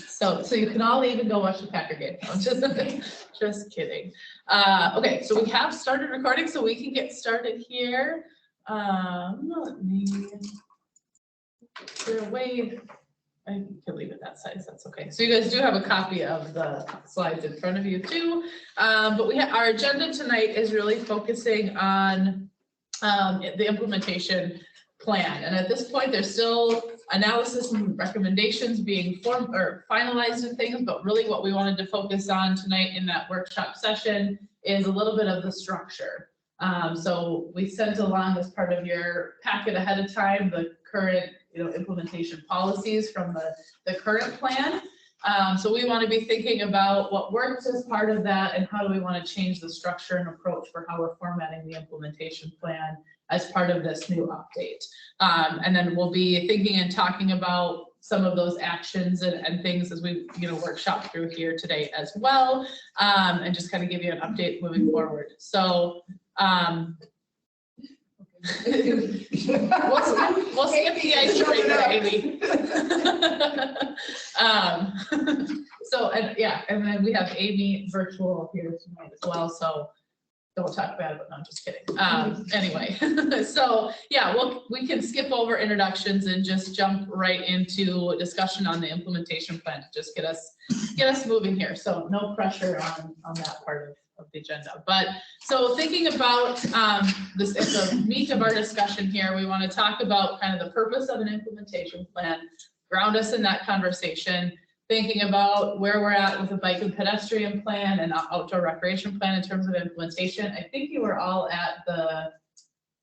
So you can all leave and go watch the Packer game. I'm just kidding. Okay, so we have started recording, so we can get started here. Let me. You're away. I can leave it that size, that's okay. So you guys do have a copy of the slides in front of you too. But our agenda tonight is really focusing on the implementation plan. And at this point, there's still analysis and recommendations being formed or finalized and things, but really what we wanted to focus on tonight in that workshop session is a little bit of the structure. So we sent along as part of your packet ahead of time the current implementation policies from the current plan. So we want to be thinking about what works as part of that and how do we want to change the structure and approach for how we're formatting the implementation plan as part of this new update. And then we'll be thinking and talking about some of those actions and things as we workshop through here today as well, and just kind of give you an update moving forward. So we'll skip the icebreaker, Amy. And then we have Amy virtual here tonight as well, so don't talk bad, but no, I'm just kidding. Anyway, so yeah, we can skip over introductions and just jump right into a discussion on the implementation plan to just get us moving here. So no pressure on that part of the agenda. But so thinking about the meat of our discussion here, we want to talk about kind of the purpose of an implementation plan, ground us in that conversation, thinking about where we're at with the bike and pedestrian plan and outdoor recreation plan in terms of implementation. I think you were all at the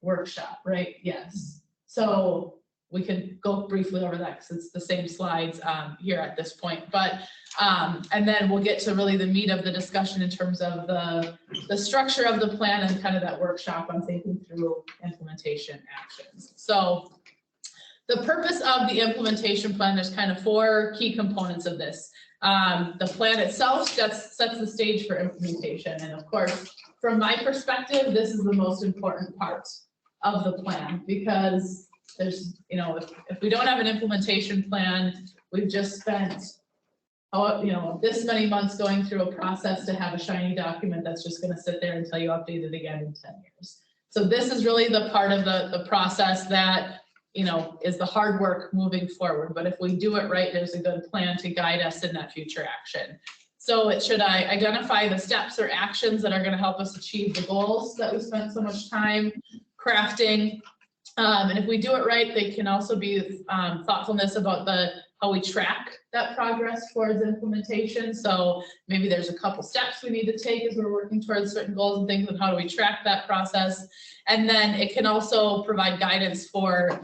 workshop, right? Yes. So we can go briefly over that because it's the same slides here at this point. But and then we'll get to really the meat of the discussion in terms of the structure of the plan and kind of that workshop on thinking through implementation actions. So the purpose of the implementation plan, there's kind of 4 key components of this. The plan itself sets the stage for implementation. And of course, from my perspective, this is the most important part of the plan because there's, if we don't have an implementation plan, we've just spent, this many months going through a process to have a shiny document that's just going to sit there until you update it again in 10 years. So this is really the part of the process that is the hard work moving forward. But if we do it right, there's a good plan to guide us in that future action. So it should identify the steps or actions that are going to help us achieve the goals that we spent so much time crafting. And if we do it right, they can also be thoughtfulness about how we track that progress towards implementation. So maybe there's a couple steps we need to take as we're working towards certain goals and things, and how do we track that process? And then it can also provide guidance for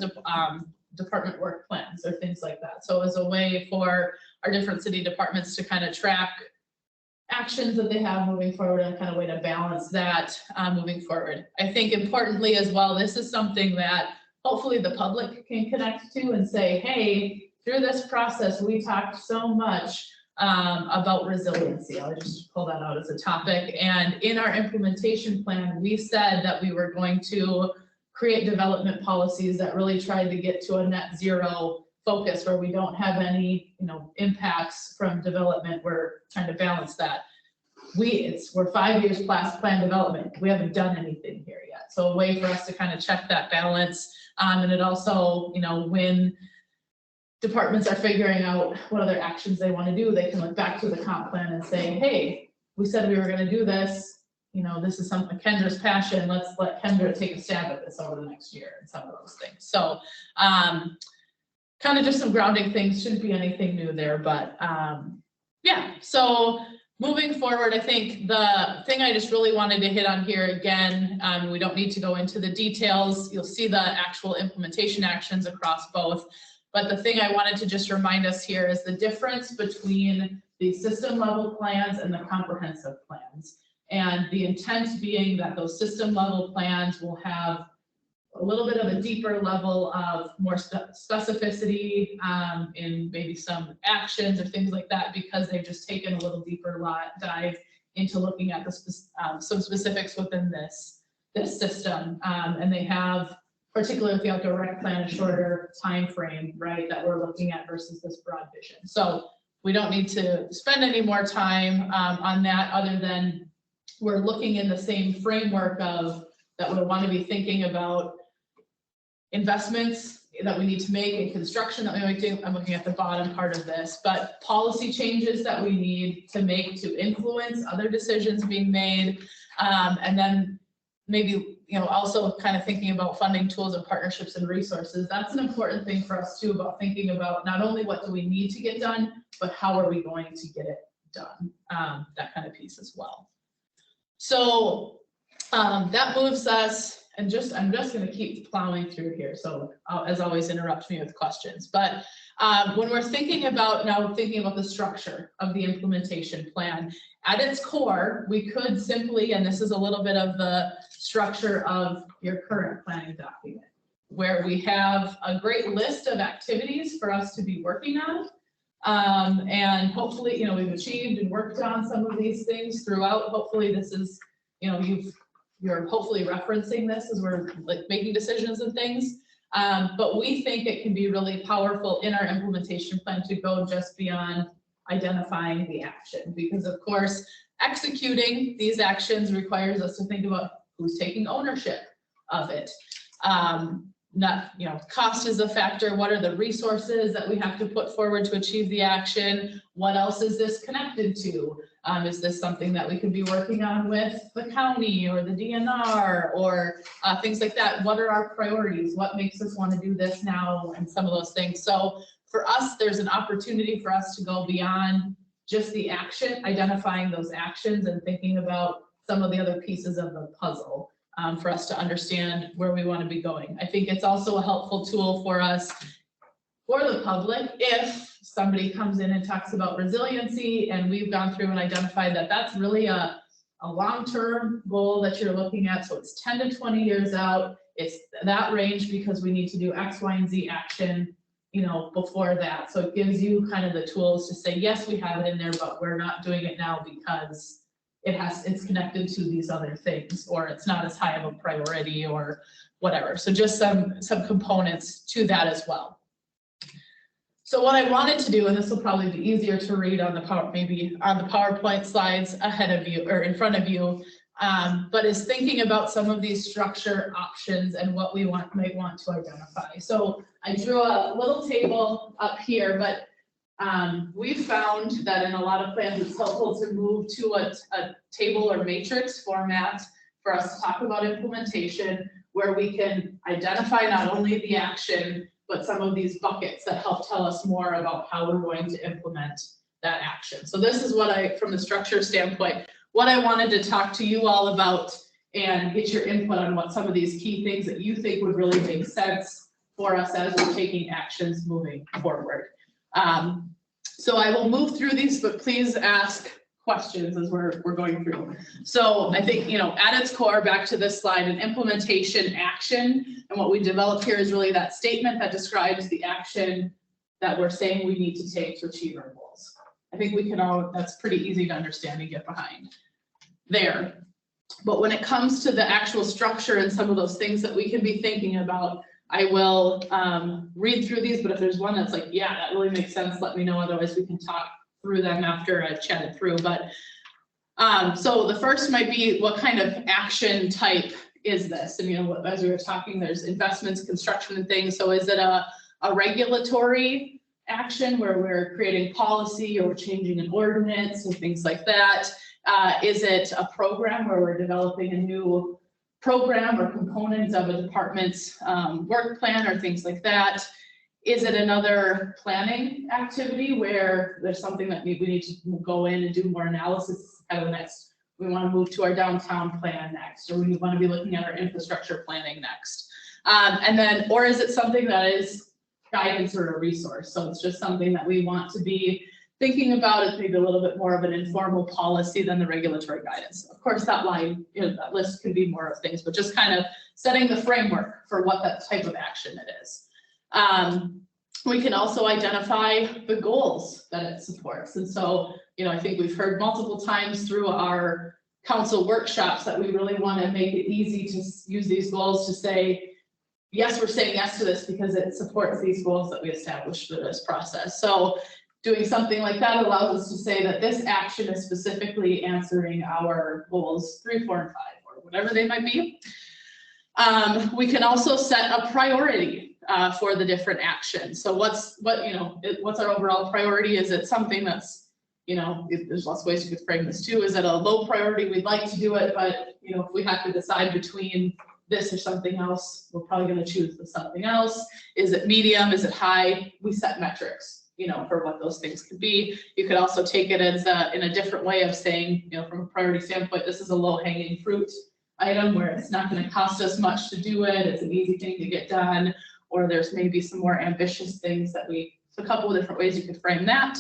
department work plans or things like that. So as a way for our different city departments to kind of track actions that they have moving forward and kind of way to balance that moving forward. I think importantly as well, this is something that hopefully the public can connect to and say, hey, through this process, we talked so much about resiliency. I'll just pull that out as a topic. And in our implementation plan, we said that we were going to create development policies that really tried to get to a net zero focus where we don't have any, impacts from development. We're trying to balance that. We're 5 years past plan development. We haven't done anything here yet. So a way for us to kind of check that balance. And it also, when departments are figuring out what other actions they want to do, they can look back to the comp plan and say, hey, we said we were going to do this. This is something Kendra's passion. Let's let Kendra take a stab at this over the next year and some of those things. So kind of just some grounding things, shouldn't be anything new there, but yeah. So moving forward, I think the thing I just really wanted to hit on here again, we don't need to go into the details. You'll see the actual implementation actions across both. But the thing I wanted to just remind us here is the difference between the system level plans and the comprehensive plans. And the intent being that those system level plans will have a little bit of a deeper level of more specificity in maybe some actions or things like that, because they've just taken a little deeper dive into looking at some specifics within this system. And they have particularly with the outdoor rec plan, a shorter time frame, right, that we're looking at versus this broad vision. So we don't need to spend any more time on that, other than we're looking in the same framework of that we want to be thinking about investments that we need to make in construction that we might do. I'm looking at the bottom part of this, but policy changes that we need to make to influence other decisions being made. And then maybe, also kind of thinking about funding tools and partnerships and resources. That's an important thing for us too, about thinking about not only what do we need to get done, but how are we going to get it done? That kind of piece as well. So that moves us, and I'm just going to keep plowing through here. So as always, interrupt me with questions. But when we're thinking about the structure of the implementation plan, at its core, we could simply, and this is a little bit of the structure of your current planning document, where we have a great list of activities for us to be working on. And hopefully, we've achieved and worked on some of these things throughout. Hopefully this is, you're hopefully referencing this as we're making decisions and things. But we think it can be really powerful in our implementation plan to go just beyond identifying the action, because of course, executing these actions requires us to think about who's taking ownership of it. Cost is a factor. What are the resources that we have to put forward to achieve the action? What else is this connected to? Is this something that we could be working on with the county or the DNR or things like that? What are our priorities? What makes us want to do this now? And some of those things. So for us, there's an opportunity for us to go beyond just the action, identifying those actions and thinking about some of the other pieces of the puzzle for us to understand where we want to be going. I think it's also a helpful tool for us, for the public, if somebody comes in and talks about resiliency and we've gone through and identified that that's really a long-term goal that you're looking at. So it's 10 to 20 years out. It's that range because we need to do X, Y, and Z action, before that. So it gives you kind of the tools to say, yes, we have it in there, but we're not doing it now because it's connected to these other things, or it's not as high of a priority or whatever. So just some components to that as well. So what I wanted to do, and this will probably be easier to read on the PowerPoint slides ahead of you or in front of you, but is thinking about some of these structure options and what we might want to identify. So I drew a little table up here, but we've found that in a lot of plans, it's helpful to move to a table or matrix format for us to talk about implementation, where we can identify not only the action, but some of these buckets that help tell us more about how we're going to implement that action. So this is what from the structure standpoint, what I wanted to talk to you all about and get your input on what some of these key things that you think would really make sense for us as we're taking actions moving forward. So I will move through these, but please ask questions as we're going through. So I think, at its core, back to this slide, an implementation action, and what we developed here is really that statement that describes the action that we're saying we need to take to achieve our goals. I think that's pretty easy to understand and get behind there. But when it comes to the actual structure and some of those things that we can be thinking about, I will read through these, but if there's one that's like, yeah, that really makes sense, let me know. Otherwise, we can talk through them after I've chatted through. But so the first might be, what kind of action type is this? And, as we were talking, there's investments, construction, and things. So is it a regulatory action where we're creating policy or we're changing an ordinance and things like that? Is it a program where we're developing a new program or components of a department's work plan or things like that? Is it another planning activity where there's something that we need to go in and do more analysis? Kind of next, we want to move to our downtown plan next, or we want to be looking at our infrastructure planning next. Or is it something that is guidance or a resource? So it's just something that we want to be thinking about. It's maybe a little bit more of an informal policy than the regulatory guidance. Of course, that line, that list can be more of things, but just kind of setting the framework for what that type of action it is. We can also identify the goals that it supports. And so, I think we've heard multiple times through our council workshops that we really want to make it easy to use these goals to say, yes, we're saying yes to this because it supports these goals that we established through this process. So doing something like that allows us to say that this action is specifically answering our goals 3, 4, and 5, or whatever they might be. We can also set a priority for the different actions. So what's our overall priority? Is it something that's, there's lots of ways you could frame this too. Is it a low priority? We'd like to do it, but if we have to decide between this or something else, we're probably going to choose the something else. Is it medium? Is it high? We set metrics, for what those things could be. You could also take it as in a different way of saying, from a priority standpoint, this is a low hanging fruit item where it's not going to cost us much to do it. It's an easy thing to get done, or there's maybe some more ambitious things that so a couple of different ways you could frame that.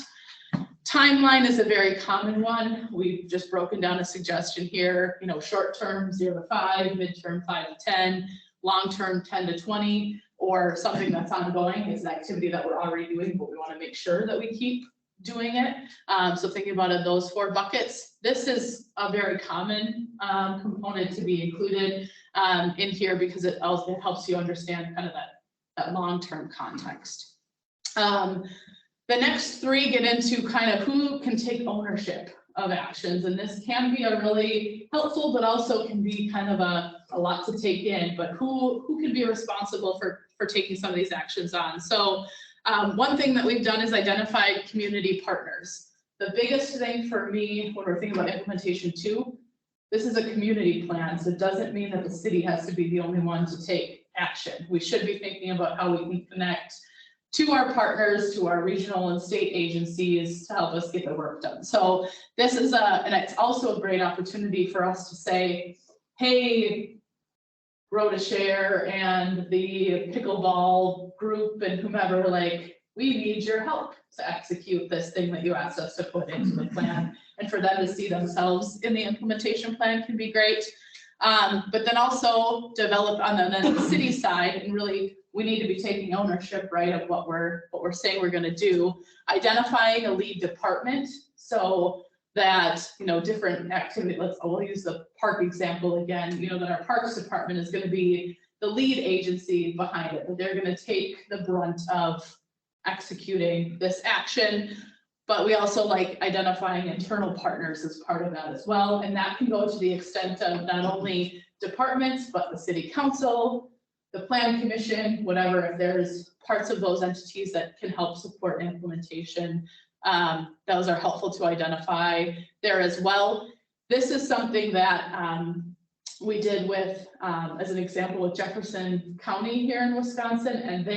Timeline is a very common one. We've just broken down a suggestion here, short term 0 to 5, midterm 5 to 10, long term 10 to 20, or something that's ongoing. It's an activity that we're already doing, but we want to make sure that we keep doing it. So thinking about it, those 4 buckets. This is a very common component to be included in here because it also helps you understand kind of that long-term context. The next 3 get into kind of who can take ownership of actions, and this can be a really helpful, but also can be kind of a lot to take in, but who can be responsible for taking some of these actions on. So one thing that we've done is identified community partners. The biggest thing for me when we're thinking about implementation 2, this is a community plan, so it doesn't mean that the city has to be the only one to take action. We should be thinking about how we can connect to our partners, to our regional and state agencies to help us get the work done. So this is and it's also a great opportunity for us to say, hey, Road to Share and the pickleball group and whomever, we need your help to execute this thing that you asked us to put into the plan. And for them to see themselves in the implementation plan can be great. But then also develop on the city side, and really we need to be taking ownership, right, of what we're saying we're going to do. Identifying a lead department so that different activity. We'll use the park example again. That our parks department is going to be the lead agency behind it, but they're going to take the brunt of executing this action. But we also like identifying internal partners as part of that as well. And that can go to the extent of not only departments, but the city council, the plan commission, whatever. If there's parts of those entities that can help support implementation, those are helpful to identify there as well. This is something that we did with, as an example, with Jefferson County here in Wisconsin, and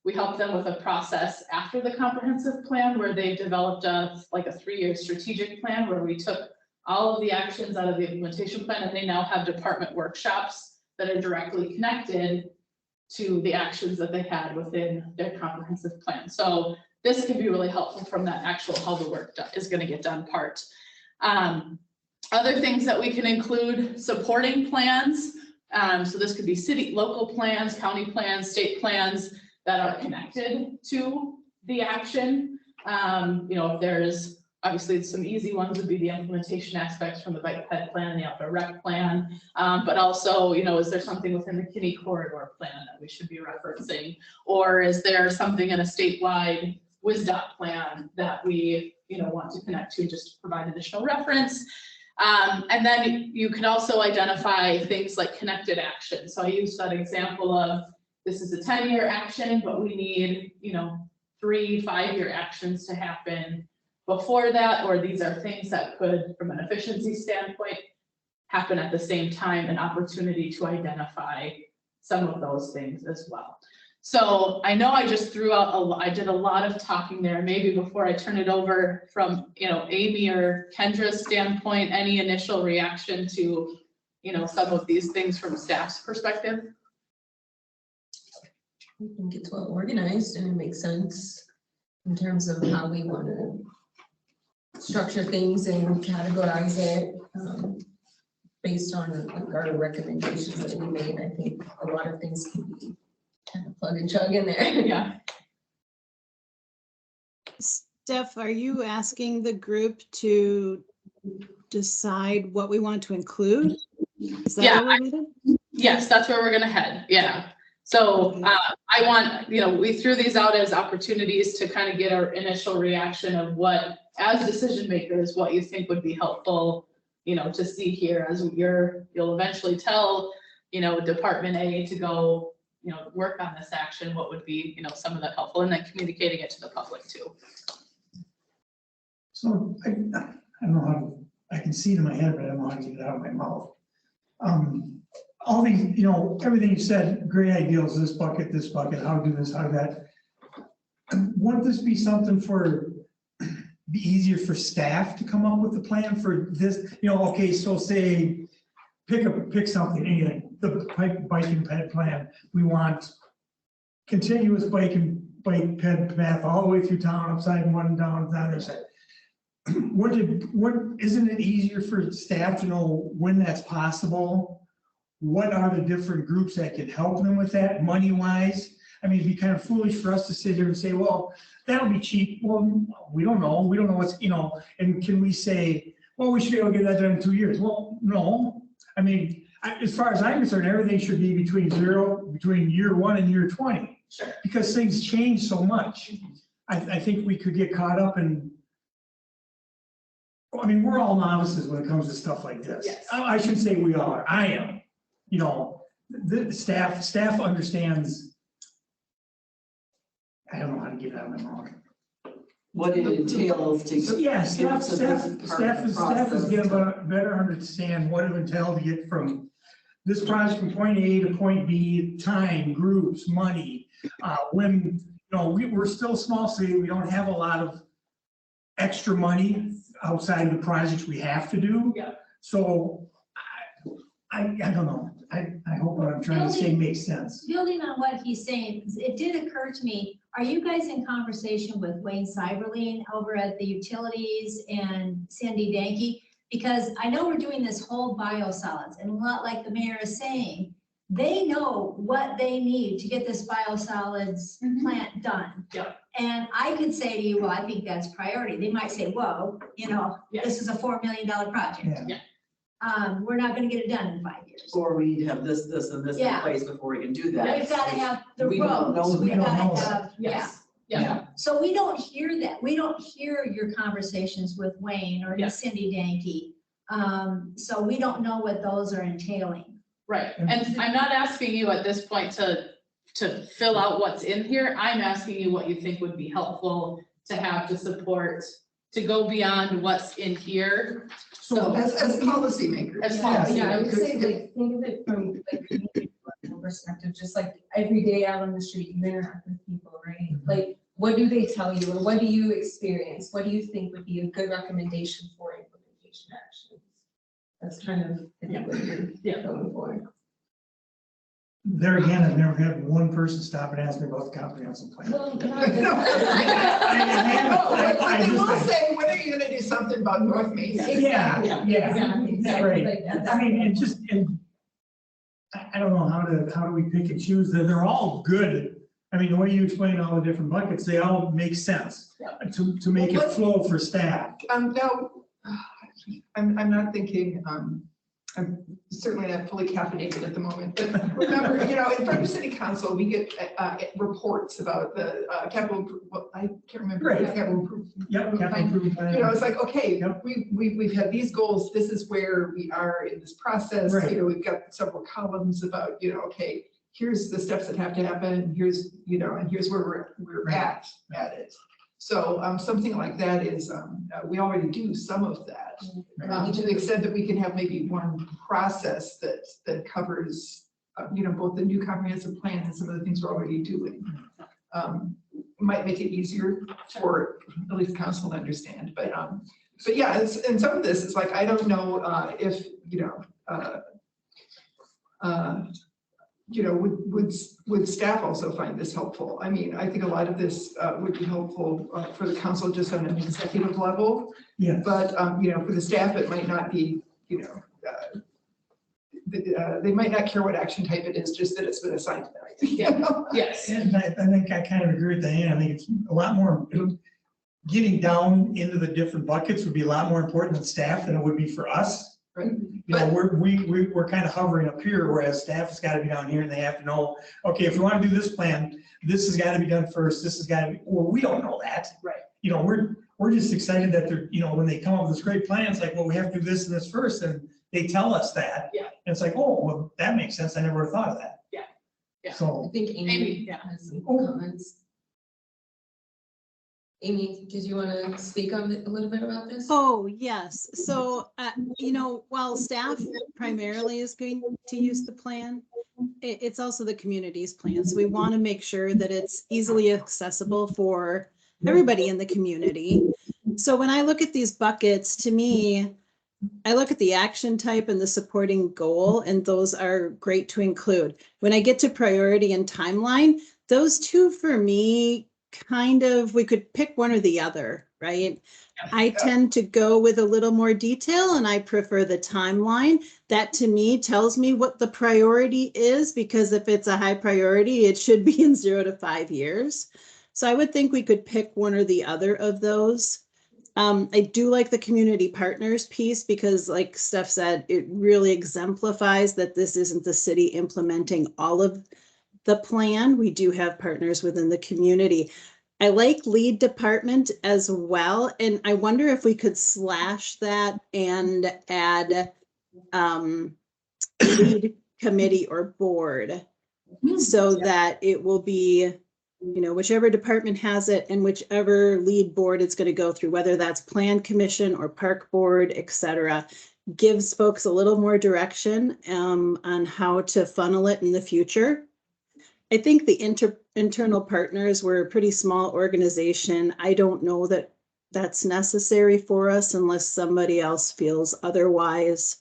we helped them with a process after the comprehensive plan where they developed a 3-year strategic plan where we took all of the actions out of the implementation plan, and they now have department workshops that are directly connected to the actions that they had within their comprehensive plan. So this can be really helpful from that actual how the work is going to get done part. Other things that we can include: supporting plans. So this could be city, local plans, county plans, state plans that are connected to the action. If there's obviously some easy ones would be the implementation aspects from the bike ped plan and the outdoor rec plan. But also, is there something within the Kinney corridor plan that we should be referencing? Or is there something in a statewide WSDOT plan that we, want to connect to just to provide additional reference? And then you can also identify things like connected action. So I used that example of this is a 10-year action, but we need, 3 5-year actions to happen before that, or these are things that could, from an efficiency standpoint, happen at the same time, an opportunity to identify some of those things as well. So I know I just threw out I did a lot of talking there. Maybe before I turn it over from, Amy or Kendra's standpoint, any initial reaction to, some of these things from staff's perspective? I think it's well organized and it makes sense in terms of how we want to structure things and categorize it based on our recommendations that we made. I think a lot of things can be kind of plug and chug in there. Yeah. Steph, are you asking the group to decide what we want to include? Is that Yeah, what we're doing? Yes, that's where we're going to head. Yeah. So I want, we threw these out as opportunities to kind of get our initial reaction of what, as decision makers, what you think would be helpful, to see here as you'll eventually tell, Department A to go, work on this action, what would be, some of that helpful, and then communicating it to the public too. So I don't know how, I can see it in my head, but I don't know how to get it out of my mouth. All these, everything you said, great ideas, this bucket, how to do this, how that. Wouldn't this be something be easier for staff to come up with a plan for this? Okay, so say, pick something, anything, the biking ped plan. We want continuous bike ped path all the way through town, upside one, down the other side. Isn't it easier for staff to know when that's possible? What are the different groups that can help them with that, money-wise? I mean, it'd be kind of foolish for us to sit here and say, well, that'll be cheap. Well, we don't know. We don't know what's, and can we say, well, we should be able to get that done in 2 years? Well, no. I mean, as far as I'm concerned, everything should be between year 1 and year 20. Sure. Because things change so much. I think we could get caught up in, I mean, we're all novices when it comes to stuff like this. Yes. I shouldn't say we are, I am. The staff understands. I don't know how to get it out of my mouth. What it entails to. So, yeah, staff get to is this part of the getting process. a better understand what it entails to get from this project from point A to point B, time, groups, money. When, we're still a small city, we don't have a lot of extra money outside of the projects we have to do. Yeah. So I don't know. I hope what I'm trying to say makes sense. Building on what he's saying, it did occur to me, are you guys in conversation with Wayne Cyberling over at the utilities and Cindy Danke? Because I know we're doing this whole biosolids, and a lot like the mayor is saying, they know what they need to get this biosolids plant done. Yeah. And I could say to you, well, I think that's priority. They might say, whoa, this is a $4 million project. Yeah. We're not gonna get it done in 5 years. Or we need to have this, and this in Yeah. place before we can do that. We've gotta have the We don't know. roads, We we've don't gotta know that. have, yeah. Yes. Yeah. So we don't hear that. We don't hear your conversations with Wayne or Yeah. Cindy Danke. So we don't know what those are entailing. Right, and I'm not asking you at this point to fill out what's in here. I'm asking you what you think would be helpful to have to support, to go beyond what's in here. So As policymakers. As Yeah, I would policymakers. say like, think of it from like community perspective, just like every day out on the street, you interact with people, right? Like, what do they tell you, or what do you experience? What do you think would be a good recommendation for implementation actions? That's kind of, I think, what you're going for. there again, I've never had one person stop and ask me about the comprehensive plan. Well, No, but they will say, when are you gonna do something about North Main? Yeah, Exactly. right. Like that. I mean, it just, I don't know how do we pick and choose? They're all good. I mean, the way you explain all the different buckets, they all make sense to make it flow for staff. No, I'm not thinking, I'm certainly not fully caffeinated at the moment, but remember, in front of city council, we get reports about the capital, I can't remember. Right. Capital improvement. Yep, capital improvement plan. It's like, okay, Yep. we've had these goals, this is where we are in this process. Right. We've got several columns about, okay, here's the steps that have to happen, here's, and here's where we're Right. at it. So something like that is, we already do some of that. To the extent that we can have maybe one process that covers, both the new comprehensive plan and some of the things we're already doing. Might make it easier for at least council to understand, but yeah, and some of this is like, I don't know if, would staff also find this helpful? I mean, I think a lot of this would be helpful for the council just on an executive level. Yeah. But, for the staff, it might not be, they might not care what action type it is, just that it's been assigned to them. Yes. And I think I kind of agree with Diane. I think it's a lot more, getting down into the different buckets would be a lot more important than staff than it would be for us. Right. You know, we're kind of hovering up here, whereas staff has got to be down here and they have to know, okay, if we want to do this plan, this has got to be done first, this has got to be, well, we don't know that. Right. You know, we're just excited that they're, you know, when they come up with this great plan, it's like, well, we have to do this and this first, and they tell us that. Yeah. And it's like, oh, well, that makes sense, I never would have thought of that. Yeah. Yeah. I So, think Amy, Amy yeah. has some comments. Amy, did you want to speak on it a little bit about this? Oh, yes. So, you know, while staff primarily is going to use the plan, it's also the community's plan. So we want to make sure that it's easily accessible for everybody in the community. So when I look at these buckets, to me, I look at the action type and the supporting goal, and those are great to include. When I get to priority and timeline, those two for me, kind of, we could pick one or the other, right? I tend to go with a little more detail and I prefer the timeline. That to me tells me what the priority is, because if it's a high priority, it should be in 0 to 5 years. So I would think we could pick one or the other of those. I do like the community partners piece because, like Steph said, it really exemplifies that this isn't the city implementing all of the plan. We do have partners within the community. I like lead department as well. And I wonder if we could slash that and add lead committee or board, so that it will be, you know, whichever department has it and whichever lead board it's going to go through, whether that's plan commission or park board, et cetera, gives folks a little more direction on how to funnel it in the future. I think the internal partners were a pretty small organization. I don't know that that's necessary for us unless somebody else feels otherwise.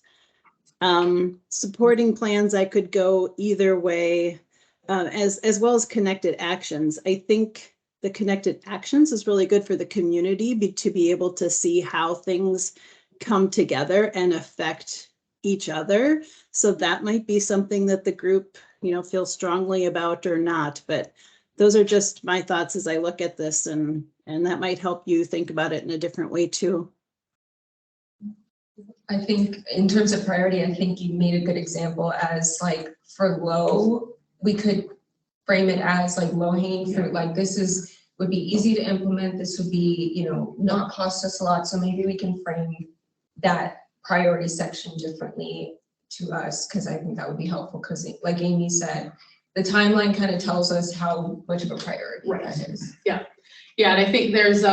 Supporting plans, I could go either way, as well as connected actions. I think the connected actions is really good for the community to be able to see how things come together and affect each other. So that might be something that the group, you know, feels strongly about or not. But those are just my thoughts as I look at this, and that might help you think about it in a different way too. I think in terms of priority, I think you made a good example as like for low, we could frame it as like low hanging fruit, like this would be easy to implement. This would be, you know, not cost us a lot. So maybe we can frame that priority section differently to us, because I think that would be helpful, because like Amy said, the timeline kind of tells us how much of a priority that is. Yeah, and I think there's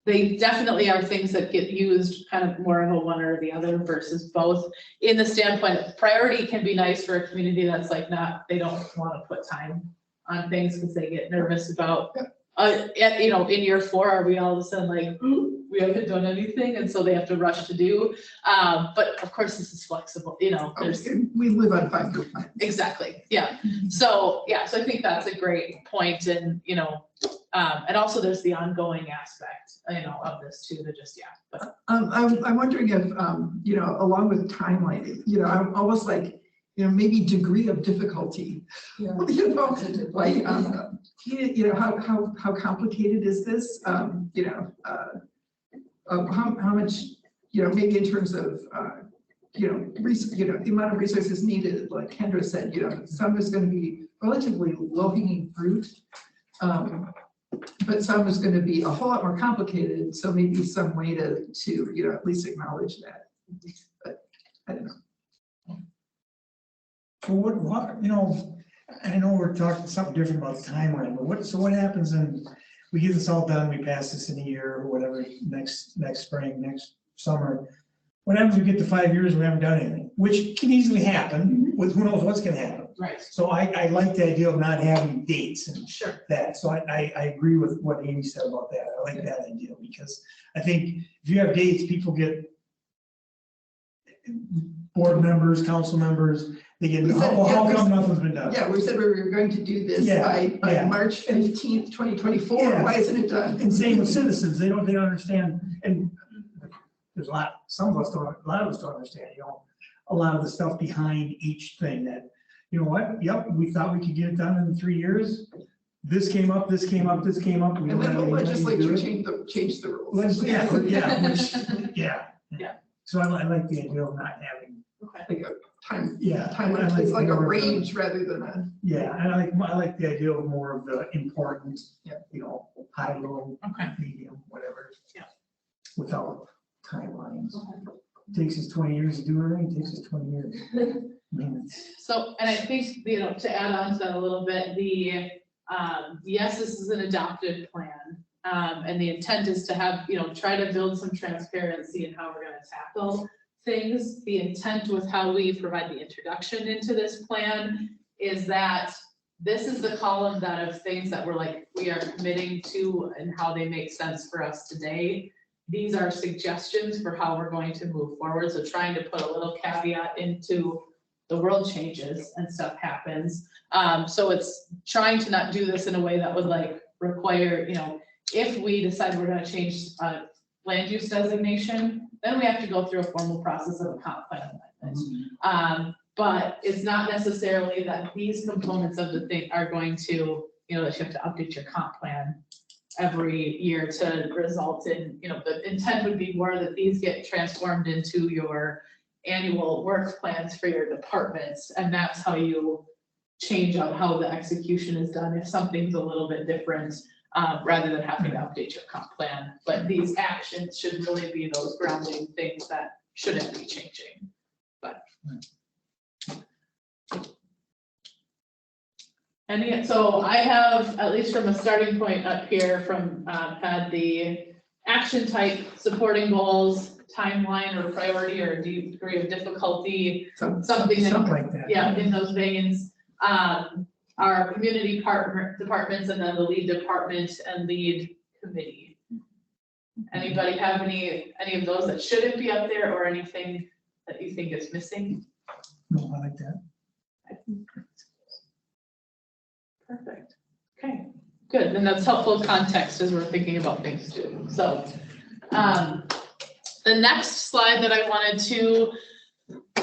they definitely are things that get used kind of more of a one or the other versus both. In the standpoint of priority can be nice for a community that's like they don't want to put time on things because they get nervous about, you know, in year 4, are we all of a sudden like, we haven't done anything, and so they have to rush to do. But of course, this is flexible, you know, there's. We live on 5-year plans. Exactly, yeah. So I think that's a great point, and, you know, and also there's the ongoing aspect, you know, of this too, to just, but. I'm wondering if, you know, along with timeline, you know, I'm almost like, you know, maybe degree of difficulty. Yeah. You know, like, you know, how complicated is this? You know, how much, you know, maybe in terms of, you know, the amount of resources needed, like Kendra said, you know, some is going to be relatively low-hanging fruit, but some is going to be a whole lot more complicated. So maybe some way to you know, at least acknowledge that. But I don't know. so what, you know, I know we're talking something different about the timeline, but what happens when we get this all done, we pass this in a year or whatever, next spring, next summer? What happens if we get to 5 years and we haven't done anything, which can easily happen with who knows what's gonna happen. Right. So I like the idea of not having dates and Sure. that. So I agree with what Amy said about that. I like that idea, because I think if you have dates, people get, board members, council members, they get, We said, how come nothing's been done? Yeah, we said we were going to do this by March 15th, 2024. Yeah. Why isn't it done? And same with citizens, they don't understand, and there's a lot of us don't understand, you know, a lot of the stuff behind each thing that, you know what, yep, we thought we could get it done in 3 years. This came up, this came up, this came up. We And don't then have the any money to do legislature it. changed the rules. Yeah. So I like the idea of not having, Okay. Like a time, yeah. timeline, I it's like a more of the- range rather than a. Yeah, I like the idea of more of the important, Yeah. you know, high, low, Okay. medium, whatever. Yeah. Without timelines. Takes us 20 years to do everything, takes us 20 years. I mean, it's, So, and I think, you know, to add on to that a little bit, yes, this is an adopted plan. And the intent is to have, you know, try to build some transparency in how we're gonna tackle things. The intent with how we provide the introduction into this plan is that this is the column that of things that we're like, we are committing to and how they make sense for us today. These are suggestions for how we're going to move forward. So trying to put a little caveat into the world changes and stuff happens. So it's trying to not do this in a way that would like require, you know, if we decide we're gonna change land use designation, then we have to go through a formal process of a comp plan amendment. But it's not necessarily that these components of the thing are going to, you know, that you have to update your comp plan every year to result in, you know, the intent would be more that these get transformed into your annual work plans for your departments. And that's how you change out how the execution is done if something's a little bit different, rather than having to update your comp plan. But these actions should really be those grounding things that shouldn't be changing. But so I have, at least from a starting point up here, from had the action type, supporting goals, timeline or priority or degree of difficulty, something like that. yeah, in those veins. Our community departments and then the lead department and lead committee. Anybody have any of those that shouldn't be up there or anything that you think is missing? No, I like that. Perfect. Okay, good. And that's helpful context as we're thinking about things too. So the next slide that I wanted to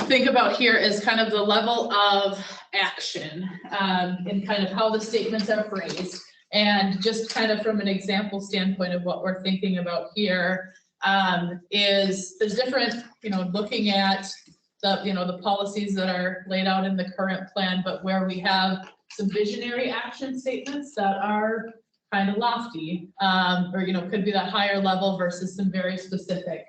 think about here is kind of the level of action and kind of how the statements are phrased. And just kind of from an example standpoint of what we're thinking about here is there's different, you know, looking at the, you know, the policies that are laid out in the current plan, but where we have some visionary action statements that are kind of lofty, or, you know, could be that higher level versus some very specific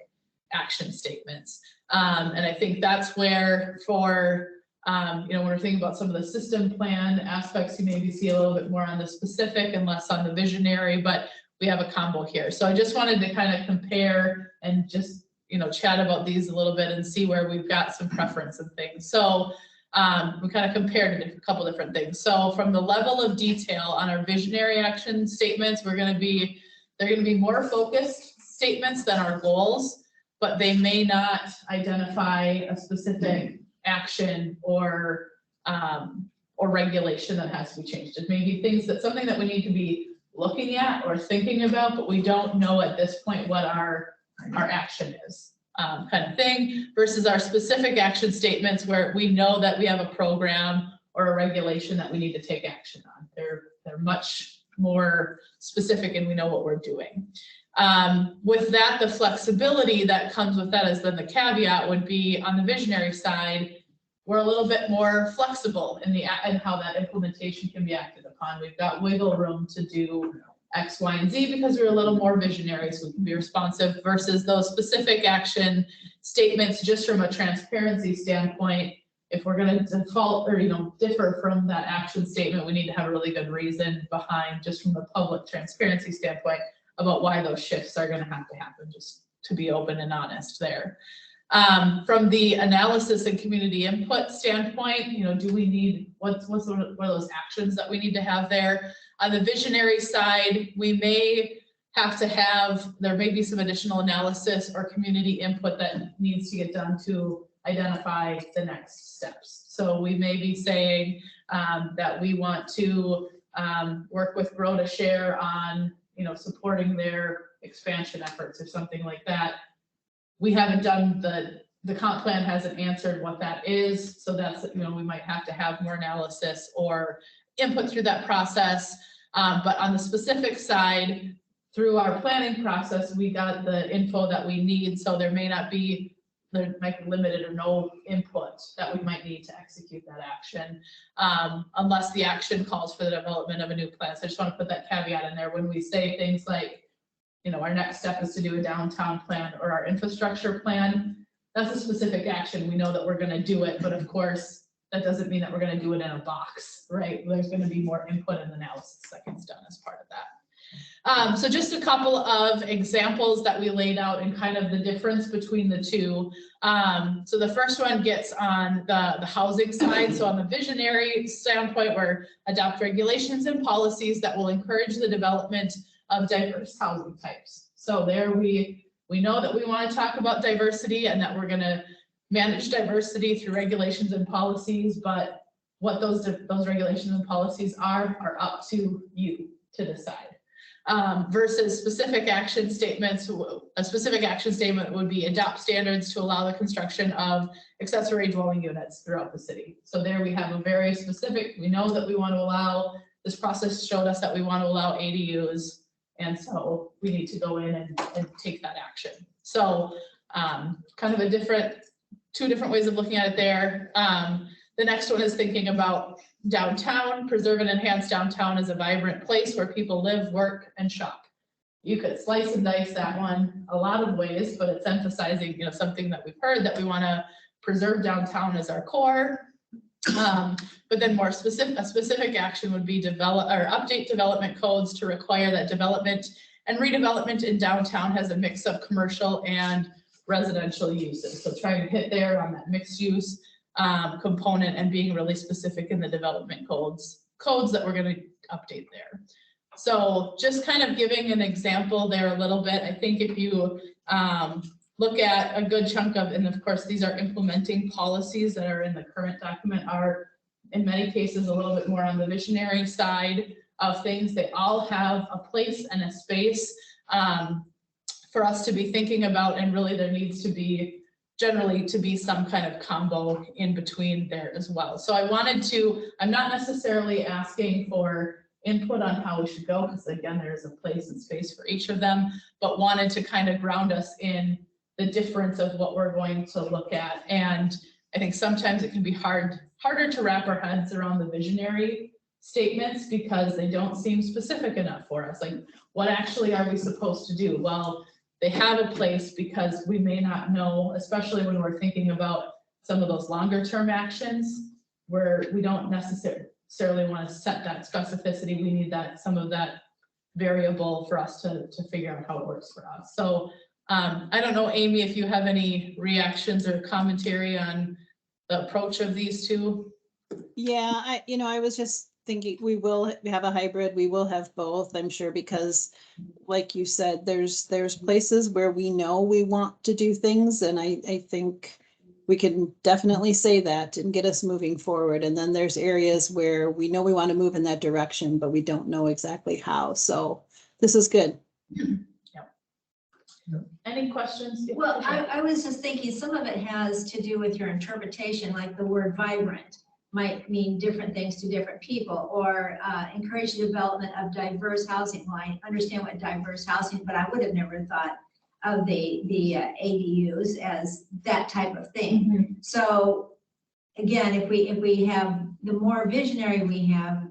action statements. And I think that's where for, you know, when we're thinking about some of the system plan aspects, you maybe see a little bit more on the specific and less on the visionary, but we have a combo here. So I just wanted to kind of compare and just, you know, chat about these a little bit and see where we've got some preference and things. So we kind of compared a couple different things. So from the level of detail on our visionary action statements, they're going to be more focused statements than our goals, but they may not identify a specific action or regulation that has to be changed. It may be something that we need to be looking at or thinking about, but we don't know at this point what our action is. Kind of thing, versus our specific action statements where we know that we have a program or a regulation that we need to take action on. They're much more specific and we know what we're doing. With that, the flexibility that comes with that is then the caveat would be on the visionary side, we're a little bit more flexible in how that implementation can be acted upon. We've got wiggle room to do X, Y, and Z because we're a little more visionary, so we can be responsive versus those specific action statements. Just from a transparency standpoint, if we're going to default or, you know, differ from that action statement, we need to have a really good reason behind, just from a public transparency standpoint, about why those shifts are going to have to happen, just to be open and honest there. From the analysis and community input standpoint, you know, do we need, what are those actions that we need to have there? On the visionary side, we may have to have, there may be some additional analysis or community input that needs to get done to identify the next steps. So we may be saying that we want to work with Grow to Share on, you know, supporting their expansion efforts or something like that. We haven't done the comp plan hasn't answered what that is. So that's, you know, we might have to have more analysis or input through that process. But on the specific side, through our planning process, we got the info that we need. So there may not be there might be limited or no input that we might need to execute that action, unless the action calls for the development of a new plan. So I just want to put that caveat in there when we say things like, you know, our next step is to do a downtown plan or our infrastructure plan. That's a specific action. We know that we're going to do it, but of course, that doesn't mean that we're going to do it in a box, right? There's going to be more input and analysis that gets done as part of that. So just a couple of examples that we laid out and kind of the difference between the two. So the first one gets on the housing side. So on the visionary standpoint, we're adopt regulations and policies that will encourage the development of diverse housing types. So there we know that we want to talk about diversity and that we're going to manage diversity through regulations and policies, but what those regulations and policies are up to you to decide. Versus specific action statements, a specific action statement would be adopt standards to allow the construction of accessory dwelling units throughout the city. So there we have a very specific, we know that we want to allow, this process showed us that we want to allow ADUs, and so we need to go in and take that action. So kind of two different ways of looking at it there. The next one is thinking about downtown. Preserve and enhance downtown as a vibrant place where people live, work, and shop. You could slice and dice that one a lot of ways, but it's emphasizing, you know, something that we've heard, that we want to preserve downtown as our core. But then more specific, a specific action would be develop or update development codes to require that development and redevelopment in downtown has a mix of commercial and residential uses. So trying to hit there on that mixed use component and being really specific in the development codes that we're going to update there. So just kind of giving an example there a little bit. I think if you look at a good chunk of, and of course these are implementing policies that are in the current document, are in many cases a little bit more on the visionary side of things. They all have a place and a space for us to be thinking about, and really there needs to be generally to be some kind of combo in between there as well. So I'm not necessarily asking for input on how we should go, because again, there's a place and space for each of them, but wanted to kind of ground us in the difference of what we're going to look at. And I think sometimes it can be harder to wrap our heads around the visionary statements because they don't seem specific enough for us. Like, what actually are we supposed to do? Well, they have a place because we may not know, especially when we're thinking about some of those longer term actions where we don't necessarily want to set that specificity. We need some of that variable for us to figure out how it works for us. So I don't know, Amy, if you have any reactions or commentary on the approach of these two. Yeah, I was just thinking we will have a hybrid. We will have both, I'm sure, because like you said, there's places where we know we want to do things. And I think we can definitely say that and get us moving forward. And then there's areas where we know we want to move in that direction, but we don't know exactly how. So this is good. Any questions? Well, I was just thinking some of it has to do with your interpretation, like the word vibrant might mean different things to different people, or encourage the development of diverse housing. Well, I understand what diverse housing, but I would have never thought of the ADUs as that type of thing. Mm-hmm. So again, if we have, the more visionary we have,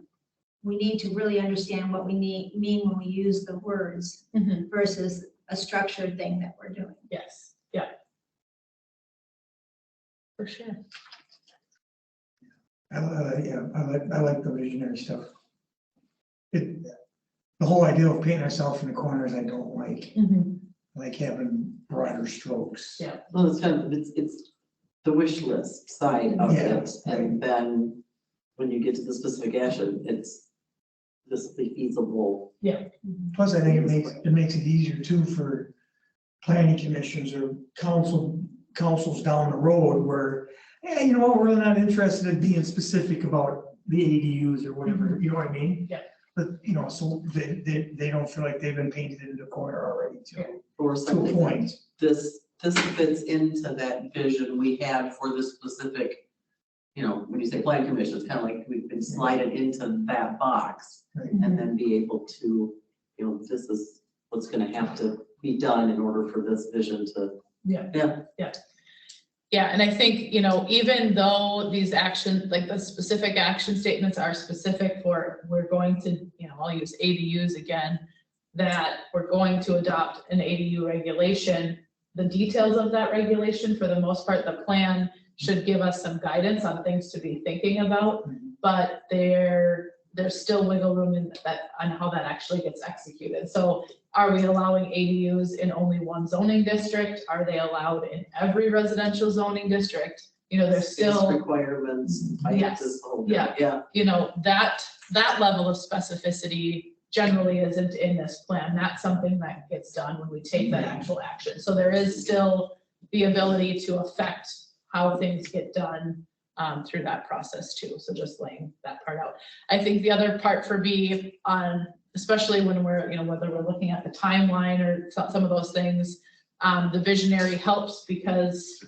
we need to really understand what we mean when we use the words versus a structured thing that we're doing. Yes, yeah. For sure. I like the visionary stuff. The whole idea of painting ourselves in the corners, I don't like. I like having broader strokes. Yeah. Well, it's kind of, it's the wish list side of Yeah, it. And then when you get to the specific action, it's this will be feasible. Yeah. Plus, I think it makes it easier too for planning commissions or councils down the road where, yeah, you know what, we're really not interested in being specific about the ADUs or whatever, you know what I mean? Yeah. But, you know, so they don't feel like they've been painted into the corner already Or to a something. point. This fits into that vision we had for this specific, you know, when you say plan commission, it's kind of like we've been slided into that box. Right. And then be able to, you know, this is what's gonna have to be done in order for this vision to. Yeah. Yeah, and I think, you know, even though these actions, like the specific action statements are specific for, we're going to, you know, I'll use ADUs again, that we're going to adopt an ADU regulation. The details of that regulation, for the most part, the plan should give us some guidance on things to be thinking about, but there's still wiggle room in that, on how that actually gets executed. So are we allowing ADUs in only one zoning district? Are they allowed in every residential zoning district? You know, there's still, Requirements. Yes, This whole yeah. Yeah. you know, that level of specificity generally isn't in this plan. That's something that gets done when we take that actual action. So there is still the ability to affect how things get done through that process too. So just laying that part out. I think the other part for B on, especially when we're, you know, whether we're looking at the timeline or some of those things, the visionary helps because,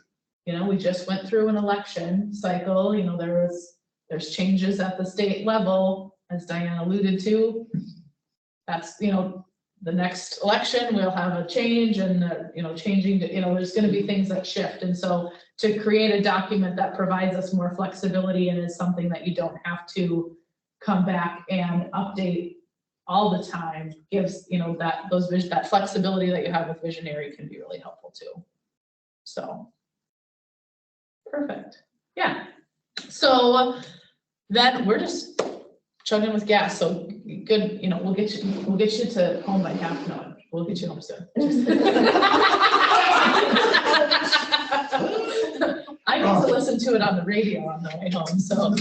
you know, we just went through an election cycle. You know, there's changes at the state level, as Diane alluded to. That's, you know, the next election, we'll have a change and, you know, changing, you know, there's going to be things that shift. And so to create a document that provides us more flexibility and is something that you don't have to come back and update all the time gives, you know, that flexibility that you have with visionary can be really helpful too. So, perfect. Yeah. So then we're just chugging with gas. So good, you know, we'll get you to home by half. No, we'll get you home soon. I get to listen to it on the radio on the way home. So,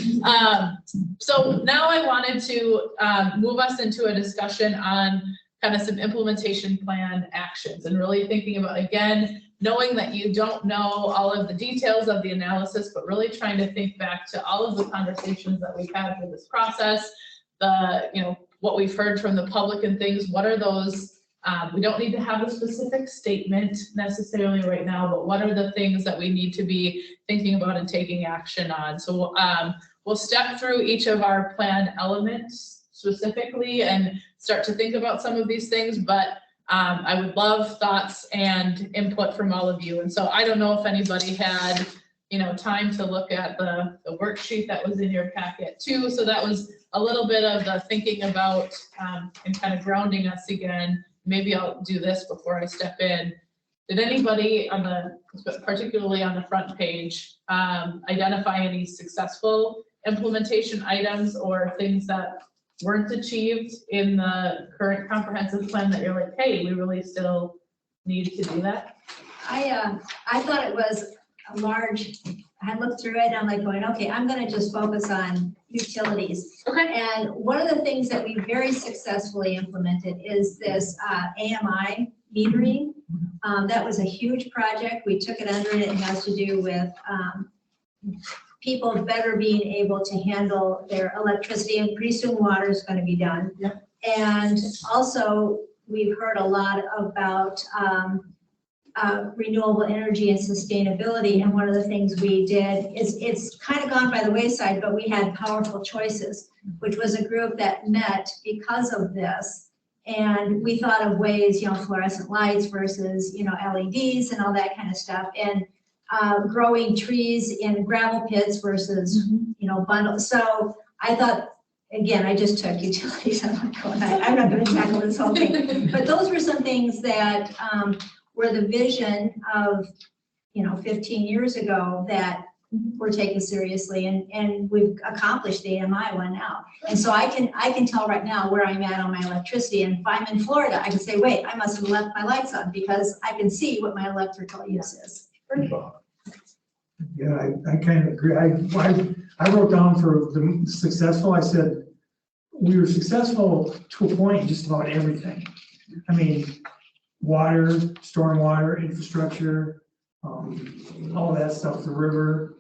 so now I wanted to move us into a discussion on kind of some implementation plan actions and really thinking about, again, knowing that you don't know all of the details of the analysis, but really trying to think back to all of the conversations that we've had through this process, you know, what we've heard from the public and things. What are those? We don't need to have a specific statement necessarily right now, but what are the things that we need to be thinking about and taking action on? So we'll step through each of our plan elements specifically and start to think about some of these things, but I would love thoughts and input from all of you. And so I don't know if anybody had, you know, time to look at the worksheet that was in your packet too. So that was a little bit of the thinking about and kind of grounding us again. Maybe I'll do this before I step in. Did anybody particularly on the front page, identify any successful implementation items or things that weren't achieved in the current comprehensive plan that you're like, hey, we really still need to do that? I thought it was a large, I looked through it and I'm like going, okay, I'm gonna just focus on utilities. Okay. And one of the things that we very successfully implemented is this AMI metering. That was a huge project. We took it under and it has to do with people better being able to handle their electricity, and pretty soon water is going to be done. Yeah. And also we've heard a lot about renewable energy and sustainability. And one of the things we did is, it's kind of gone by the wayside, but we had Powerful Choices, which was a group that met because of this. And we thought of ways, you know, fluorescent lights versus, you know, LEDs and all that kind of stuff. And growing trees in gravel pits versus, you know, bundles. So I thought, again, I just took utilities. I'm not going, I'm not going to tackle this whole thing. But those were some things that were the vision of, you know, 15 years ago that we're taking seriously, and we've accomplished the AMI one now. And so I can tell right now where I'm at on my electricity. And if I'm in Florida, I can say, wait, I must have left my lights on because I can see what my electrical use is. Yeah, I kind of agree. I wrote down for the successful, I said, we were successful to a point in just about everything. I mean, water, stormwater, infrastructure, all that stuff, the river.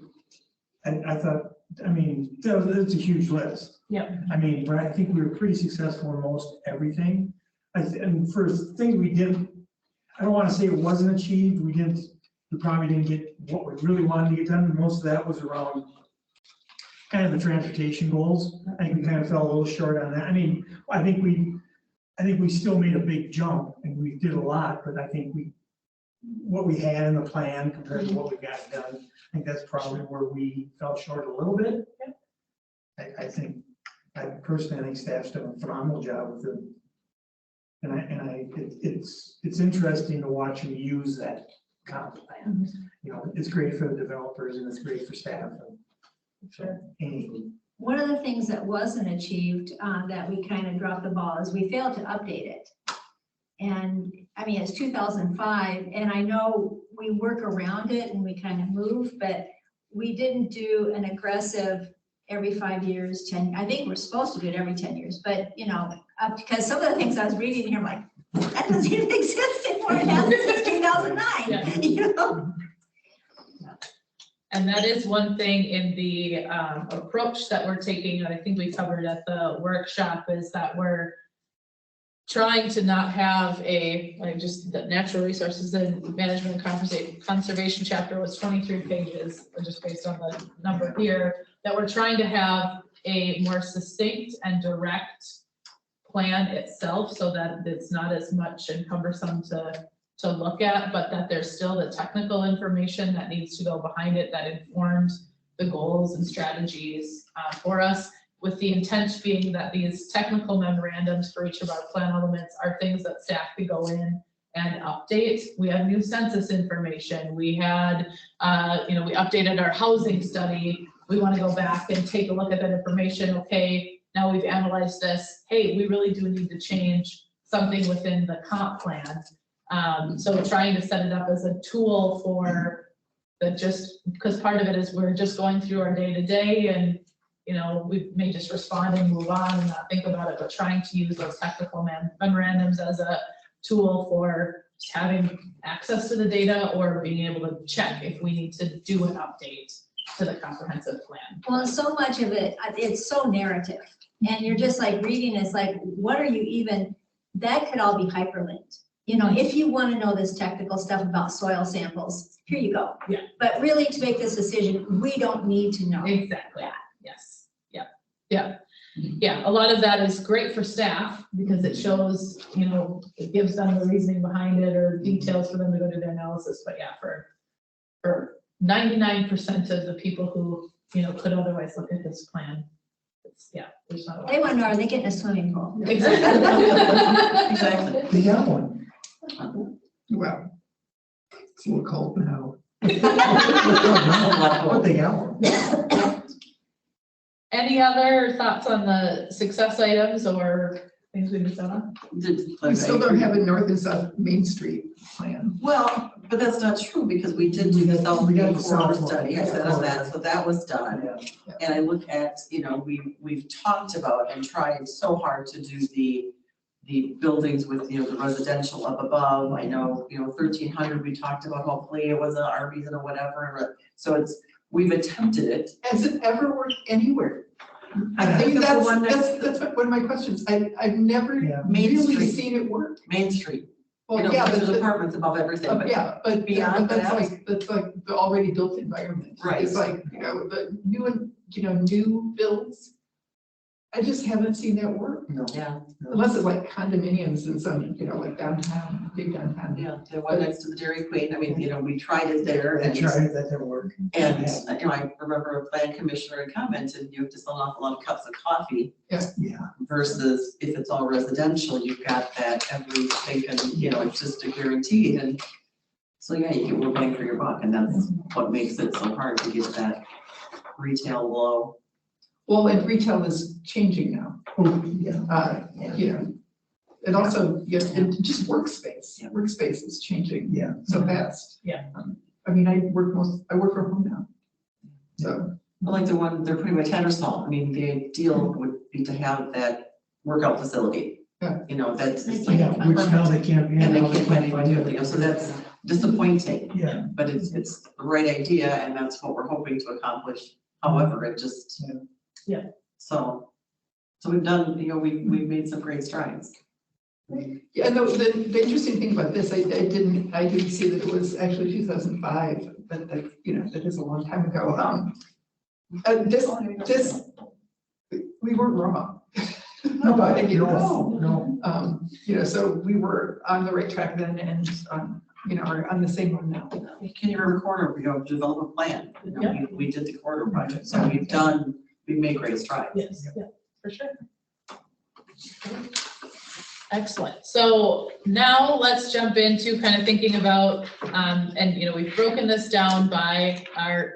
And I thought, I mean, that's a huge list. Yeah. I mean, but I think we were pretty successful in most everything. And for things we did, I don't want to say it wasn't achieved. We probably didn't get what we really wanted to get done. Most of that was around kind of the transportation goals. I think we kind of fell a little short on that. I mean, I think we still made a big jump and we did a lot, but I think we what we had in the plan compared to what we got done. I think that's probably where we fell short a little bit. I personally think staff's done a phenomenal job with it. It's interesting to watch them use that comp plan. You know, it's great for the developers and it's great for staff. Sure. And One of the things that wasn't achieved, that we kind of dropped the ball is we failed to update it. And I mean, it's 2005 and I know we work around it and we kind of move, but we didn't do an aggressive every 5 years, 10, I think we're supposed to do it every 10 years, but you know, because some of the things I was reading here, I'm like, that doesn't even exist anymore. It hasn't since 2009, Yeah. you know? And that is one thing in the approach that we're taking, that I think we covered at the workshop, is that we're trying to not have just the natural resources and management conservation chapter was 23 pages, just based on the number here, that we're trying to have a more succinct and direct plan itself so that it's not as much and cumbersome to look at, but that there's still the technical information that needs to go behind it that informs the goals and strategies for us, with the intent being that these technical memorandums for each of our plan elements are things that staff could go in and update. We have new census information. We had, we updated our housing study. We want to go back and take a look at that information. Okay, now we've analyzed this. Hey, we really do need to change something within the comp plan. So we're trying to set it up as a tool for because part of it is we're just going through our day-to-day and we may just respond and move on and not think about it, but trying to use those technical memorandums as a tool for having access to the data or being able to check if we need to do an update to the comprehensive plan. Well, so much of it, it's so narrative and you're just like reading, it's like, what are you even, that could all be hyperlinked. If you want to know this technical stuff about soil samples, here you go. Yeah. But really to make this decision, we don't need to know. Exactly. Yes. Yeah. A lot of that is great for staff because it shows, it gives them the reasoning behind it or details for them to go do their analysis. But yeah, for 99% of the people who, could otherwise look at this plan, there's not a lot. They want to know, are they getting a swimming pool? Exactly. Exactly. they got one. Well, it's a little cold now. But they got one. Any other thoughts on the success items or things we missed out on? We still don't have a north and south Main Street plan. Well, but that's not true because we did do the South We got Main the corridor South one. study. I said on that, so that was done. Yeah. And I look at, we've talked about and tried so hard to do the buildings with, the residential up above. I know, 1300, we talked about, hopefully it was an RVs or whatever. So we've attempted it. Has it ever worked anywhere? I I think mean, that's the one that's one of my questions. I've never Yeah. Main really Street. seen it work. Main Street, Well, yeah, there's but apartments above everything, but but beyond that's that- that's like the already built environment. Right. It's like, the new builds. I just haven't seen that work No. yeah, unless it's like condominiums in some, like downtown, big downtown. yeah, the one next to the Dairy Queen. I mean, we tried it there They and tried, that didn't work. And, I remember a plan commissioner had commented, you have to sell an awful lot of cups of coffee Yeah. versus if it's all residential, you've got that every stinking, it's just a guaranteed. And so, yeah, you get more bang for your buck. And that's what makes it so hard to get that retail low. Well, and retail is changing now. Oh, yeah. And also, and just workspace. Workspace is changing Yeah. so fast. Yeah. I mean, I work from home now. So, But like they're putting my Tattersall. I mean, the ideal would be to have that workout facility. Yeah. That's just like, Yeah, which now they can't. and they now can't find find anything to do, so that's disappointing. Yeah. But it's the right idea and that's what we're hoping to accomplish. However, it just. Yeah. So we've done, we've made some great strides. yeah, no, the interesting thing about this, I didn't see that it was actually 2005, but that is a long time ago. We weren't wrong. about any of this. No. You know, so we were on the right track then and, you know, are on the same one now. Can you remember corridor, develop a plan? You know, we did the corridor project, so we've made great strides. Yes, yeah, for sure. Excellent. So now let's jump into kind of thinking about, and we've broken this down by our,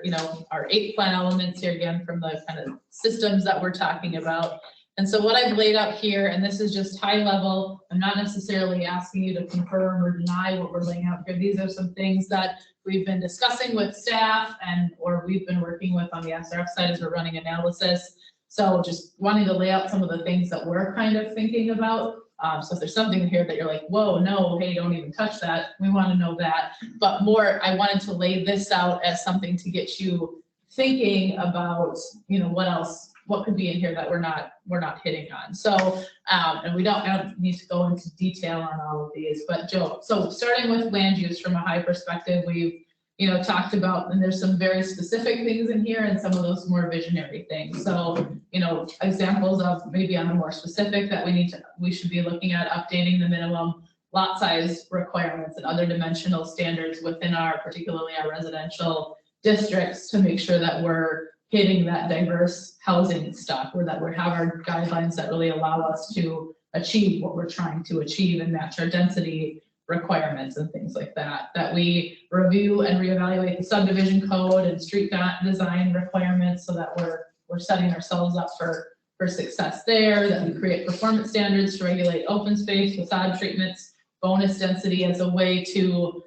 our 8 plan elements here again from the kind of systems that we're talking about. And so what I've laid out here, and this is just high level, I'm not necessarily asking you to confirm or deny what we're laying out here. These are some things that we've been discussing with staff or we've been working with on the SRF side as we're running analysis. So just wanting to lay out some of the things that we're kind of thinking about. So if there's something here that you're like, whoa, no, hey, don't even touch that. We want to know that. But more, I wanted to lay this out as something to get you thinking about, what else, what could be in here that we're not hitting on. So, and I don't need to go into detail on all of these, but Joe, so starting with land use from a high perspective, we've, talked about, and there's some very specific things in here and some of those more visionary things. So, examples of maybe on the more specific that we should be looking at updating the minimum lot size requirements and other dimensional standards within particularly our residential districts to make sure that we're hitting that diverse housing stock, or that we have our guidelines that really allow us to achieve what we're trying to achieve and match our density requirements and things like that. That we review and reevaluate the subdivision code and street design requirements so that we're setting ourselves up for success there. That we create performance standards to regulate open space, facade treatments, bonus density as a way to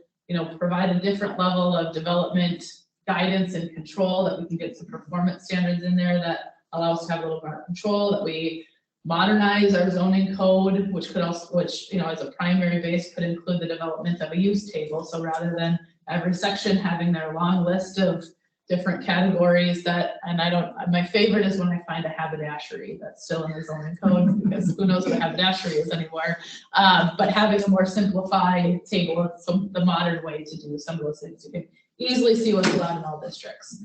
provide a different level of development guidance and control, that we can get some performance standards in there that allow us to have a little more control, that we modernize our zoning code, which as a primary base could include the development of a use table. So rather than every section having their long list of different categories my favorite is when I find a haberdashery that's still in the zoning code, because who knows what a haberdashery is anymore. But having a more simplified table, the modern way to do some of those things. You can easily see what's allowed in all districts.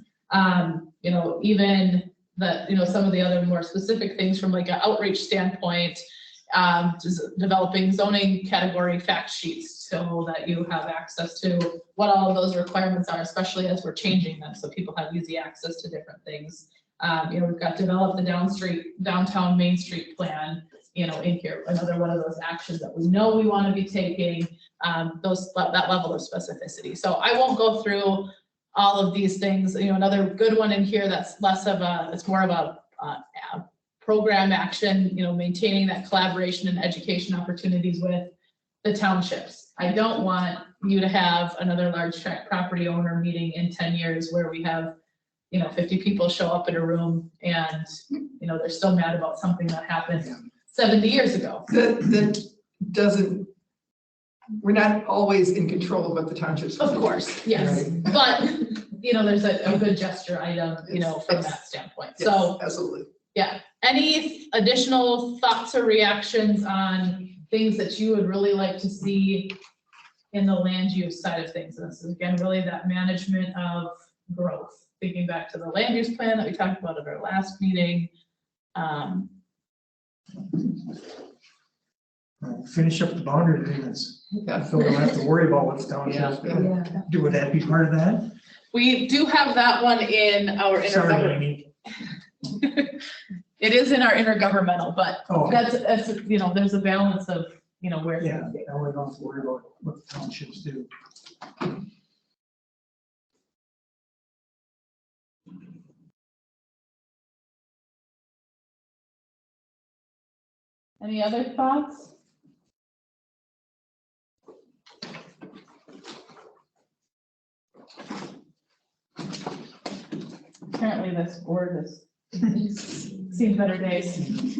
Even some of the other more specific things from like an outreach standpoint, just developing zoning category fact sheets so that you have access to what all of those requirements are, especially as we're changing them, so people have easy access to different things. We've got develop the downtown Main Street plan, in here, another one of those actions that we know we want to be taking, that level of specificity. So I won't go through all of these things. Another good one in here that's it's more of a program action, maintaining that collaboration and education opportunities with the townships. I don't want you to have another large tract property owner meeting in 10 years where we have 50 people show up in a room and they're still mad about something that happened 70 years ago. That doesn't, we're not always in control of what the townships. Of course, yes, but there's a good gesture item, from that standpoint. Yes, so absolutely. Yeah. Any additional thoughts or reactions on things that you would really like to see in the land use side of things? And this is again really that management of growth. Thinking back to the land use plan that we talked about at our last meeting. Finish up the boundary agreements. Yeah. So we don't have to worry about what's townships. Yeah. Would that be part of that? We do have that one in our Sorry, intergovernmental. Amy. It is in our intergovernmental, but Oh, that's there's a balance of where. yeah, I don't have to worry about what the townships do. Any other thoughts? Apparently this board has seen better days.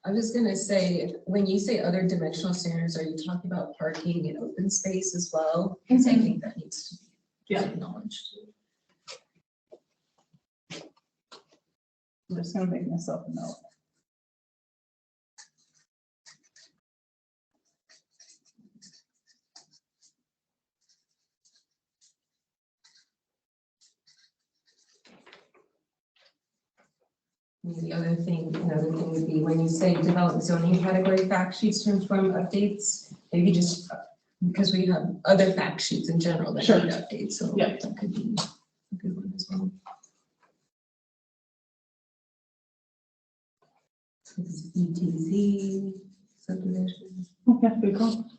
I was gonna say, when you say other dimensional standards, are you talking about parking and open space as well? Because I think that needs to be acknowledged. I'm just gonna make myself a note. The other thing, another thing would be when you say develop zoning category fact sheets to inform updates, maybe just, because we have other fact sheets in general that Sure. need updates, so Yeah. that could be a good one as well. So this is ETZ subdivision. Okay, good call.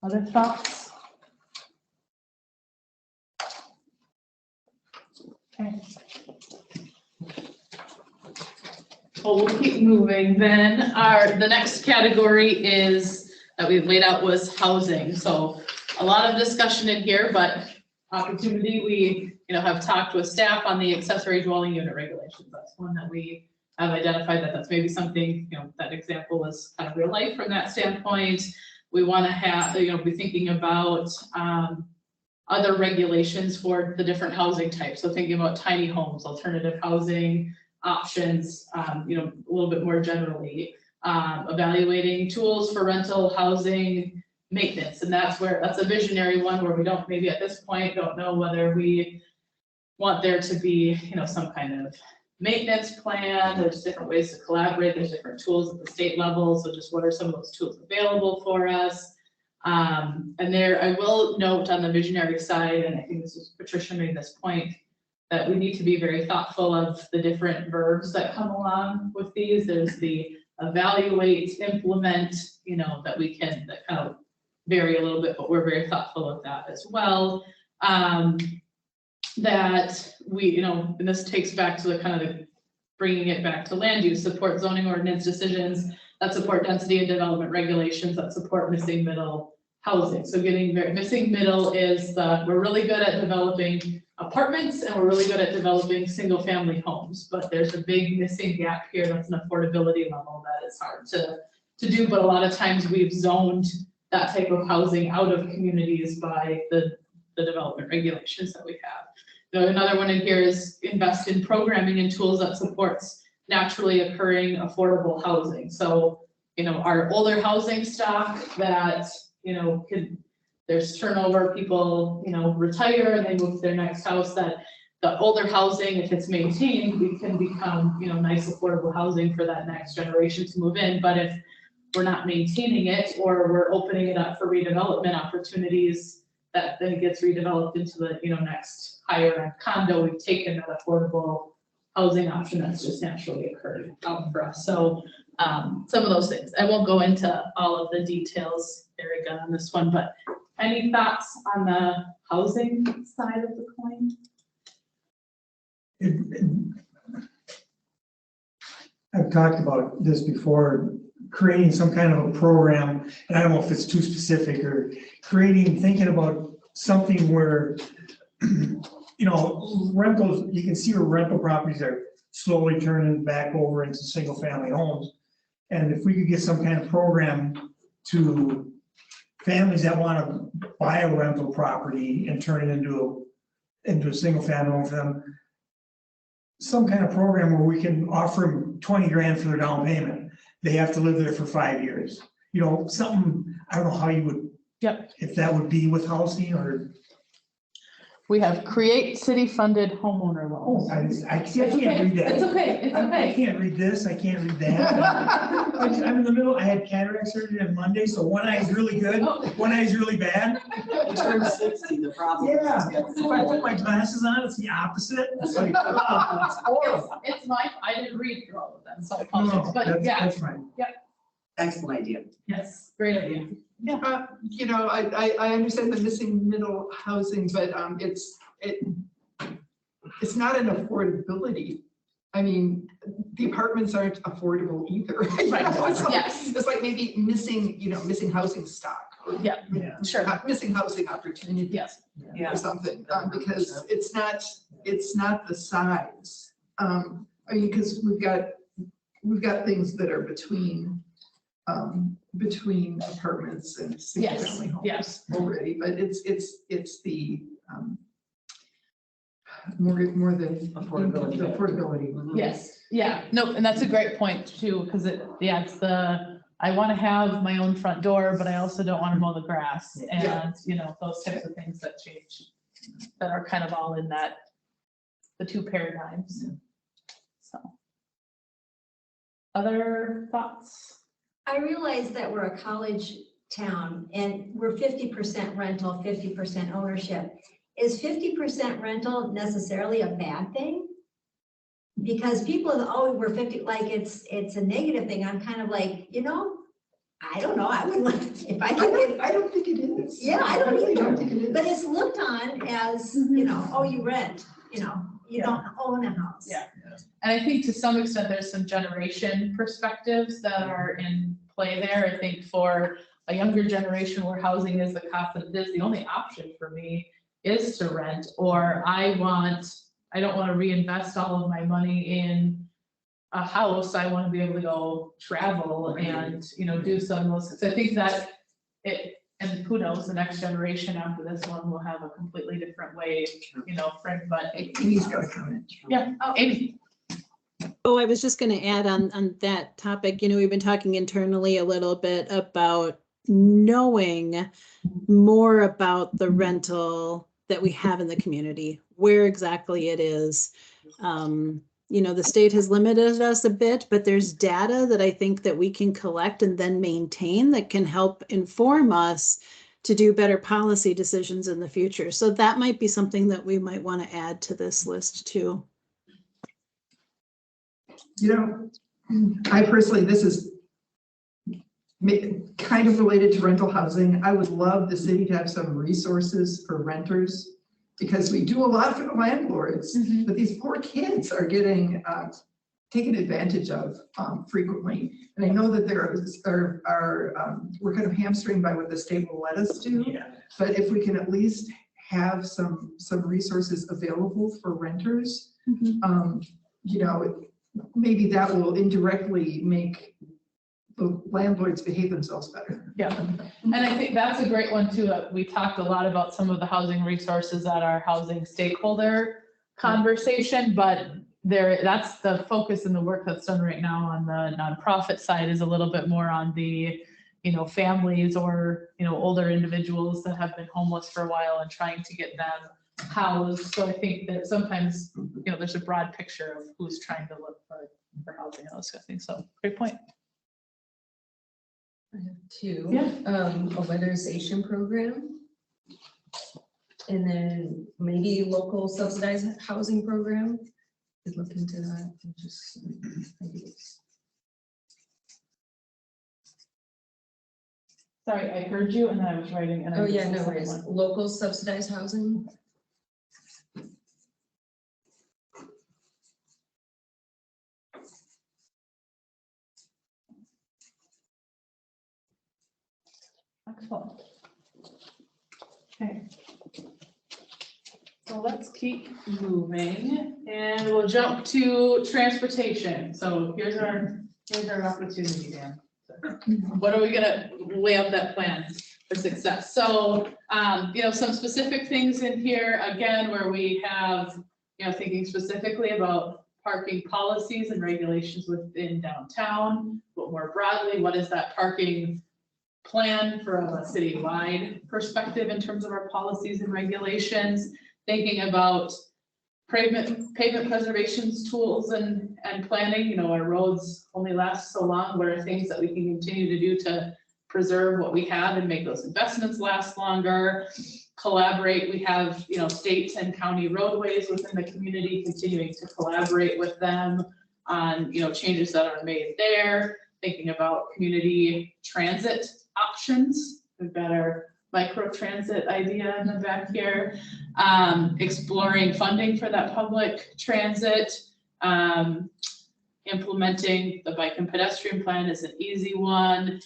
Other thoughts? Okay. Well, we'll keep moving then. The next category is, that we laid out was housing. So a lot of discussion in here, but opportunity, we, have talked with staff on the accessory dwelling unit regulations. That's one that we have identified that's maybe something, that example was kind of real life from that standpoint. We want to have, be thinking about other regulations for the different housing types. So thinking about tiny homes, alternative housing options, a little bit more generally, evaluating tools for rental housing maintenance. And that's a visionary one where we don't, maybe at this point, don't know whether we want there to be, some kind of maintenance plan. There's different ways to collaborate. There's different tools at the state level. So just what are some of those tools available for us? And there, I will note on the visionary side, and I think this is Patricia made this point, that we need to be very thoughtful of the different verbs that come along with these. There's the evaluate, implement, that kind of vary a little bit, but we're very thoughtful of that as well. That we, and this takes back to the kind of bringing it back to land use, support zoning ordinance decisions that support density and development regulations that support missing middle housing. So missing middle is we're really good at developing apartments and we're really good at developing single family homes, but there's a big missing gap here. That's an affordability level that is hard to do, but a lot of times we've zoned that type of housing out of communities by the development regulations that we have. Another one in here is invest in programming and tools that supports naturally occurring affordable housing. So, our older housing stock that, there's turnover, people, retire and they move to their next house, that the older housing, if it's maintained, we can become, nice affordable housing for that next generation to move in. But if we're not maintaining it, or we're opening it up for redevelopment opportunities, that then it gets redeveloped into the, next higher end condo, we've taken that affordable housing option that's just naturally occurred out for us. So some of those things, I won't go into all of the details, Eric, on this one, but any thoughts on the housing side of the coin? I've talked about this before, creating some kind of a program, and I don't know if it's too specific, or thinking about something where, rentals, you can see where rental properties are slowly turning back over into single family homes. And if we could get some kind of program to families that want to buy a rental property and turn it into a single family home for them, some kind of program where we can offer them 20 grand for their down payment. They have to live there for 5 years. Something, I don't know how you would, if that would be with housing or. We have create city-funded homeowner loans. I can't read that. It's okay, I can't read this, I can't read that. I'm in the middle, I had cataract surgery on Monday, so one eye is really good, one eye is really bad. You turn 60, the problem. Yeah, if I put my glasses on, it's the opposite. It's like, it's horrible. It's mine, I didn't read through all of them, so I No, apologize, but yeah, that's fine. Excellent idea. yes, great idea. I understand the missing middle housing, but it's not an affordability. I mean, the apartments aren't affordable either. It's like maybe missing housing stock. Or, Yeah, sure. Missing housing opportunity. Yes. Or something, because it's not the size. Because we've got things that are between apartments and single Yes, family homes yes. already, but it's the more the Affordability. the affordability. Yes, yeah, no, and that's a great point too, because it's I want to have my own front door, but I also don't want to mow the grass, and those types of things that change, that are kind of all in that the two paradigms. So. Other thoughts? I realize that we're a college town and we're 50% rental, 50% ownership. Is 50% rental necessarily a bad thing? Because people, oh, we're 50, like it's a negative thing. I'm kind of like, I don't know. I would like, if I could. I don't think it is. Yeah, I don't really either. don't think it is. But it's looked on as, oh, you rent, you don't own a house. Yeah. And I think to some extent, there's some generation perspectives that are in play there. I think for a younger generation where housing is the cost that it is, the only option for me is to rent, or I don't want to reinvest all of my money in a house. I want to be able to go travel and, do some of those. So I think that and who knows, the next generation after this one will have a completely different way, frame, but. Amy's got a comment. Yeah, Amy. Oh, I was just going to add on that topic, we've been talking internally a little bit about knowing more about the rental that we have in the community, where exactly it is. The state has limited us a bit, but there's data that I think that we can collect and then maintain that can help inform us to do better policy decisions in the future. So that might be something that we might want to add to this list too. I personally, this is kind of related to rental housing. I would love the city to have some resources for renters, because we do a lot for the landlords, but these poor kids are getting taken advantage of frequently. And I know that we're kind of hamstringed by what the state will let us do. Yeah. But if we can at least have some resources available for renters, maybe that will indirectly make the landlords behave themselves better. Yeah, and I think that's a great one too. We talked a lot about some of the housing resources at our housing stakeholder conversation, but that's the focus in the work that's done right now on the nonprofit side is a little bit more on the, families or, older individuals that have been homeless for a while and trying to get them housed. So I think that sometimes, there's a broad picture of who's trying to look for housing and those kind of things. So great point. I have two. Yeah. A weatherization program. And then maybe local subsidized housing program. Could look into that and just ideas. Sorry, I heard you and then I was writing. And Oh yeah, no worries. Local subsidized housing. Excellent. Okay. So let's keep moving and we'll jump to transportation. So here's our opportunity, Dan. What are we gonna lay out that plan for success? So, some specific things in here, again, where we have, thinking specifically about parking policies and regulations within downtown, but more broadly, what is that parking plan from a citywide perspective in terms of our policies and regulations, thinking about pavement preservation tools and planning. Our roads only last so long. What are things that we can continue to do to preserve what we have and make those investments last longer? Collaborate. We have, state and county roadways within the community, continuing to collaborate with them on, changes that are made there. Thinking about community transit options. We've got our micro transit idea in the back here. Exploring funding for that public transit. Implementing the bike and pedestrian plan is an easy one.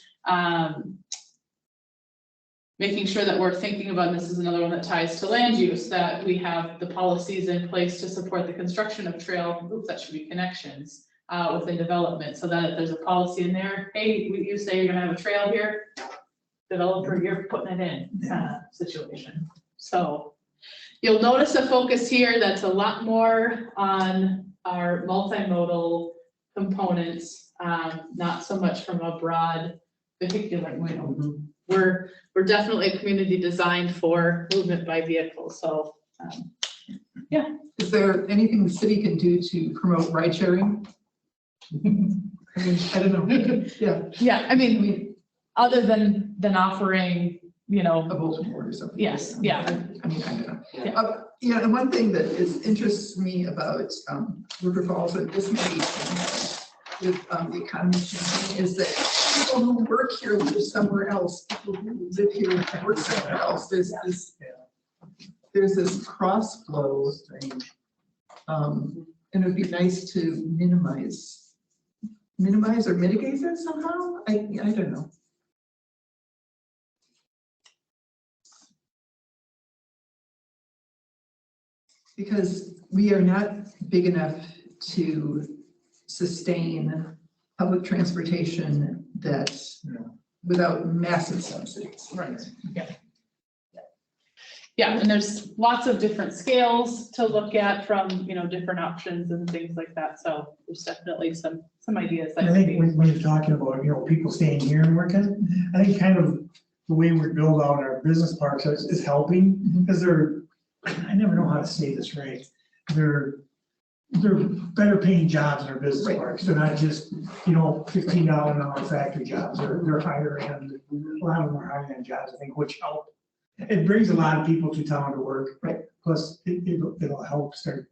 Making sure that we're thinking about, and this is another one that ties to land use, that we have the policies in place to support the construction of that should be connections within development, so that if there's a policy in there, hey, you say you're gonna have a trail here, developer, you're putting it in situation. So you'll notice a focus here that's a lot more on our multimodal components, not so much from a broad vehicular window. We're definitely a community designed for movement by vehicle. So Yeah. Is there anything the city can do to promote ride sharing? I mean, I don't know. Yeah, Yeah, I mean, other than offering, you a know, bulletin board or something. Yes, yeah. I mean, I don't know. Yeah. Yeah, and one thing that interests me about River Falls and this maybe with the economy changing is that people who work here live somewhere else. People who live here work somewhere else. There's this cross flow thing. And it would be nice to minimize or mitigate that somehow. I don't know. Because we are not big enough to sustain public transportation that without massive subsidies. right, yeah. Yeah, and there's lots of different scales to look at from, you know, different options and things like that. So there's definitely some ideas that I could think be. when you're talking about, you know, people staying here and working, I think kind of the way we build out our business parks is helping, because I never know how to say this right. They're better paying jobs in our business Right. parks. They're not just, you know, $15 an hour factory jobs. They're higher end. A lot of them are higher end jobs, I think, which help. It brings a lot of people to town to work. Right. Plus, it'll help start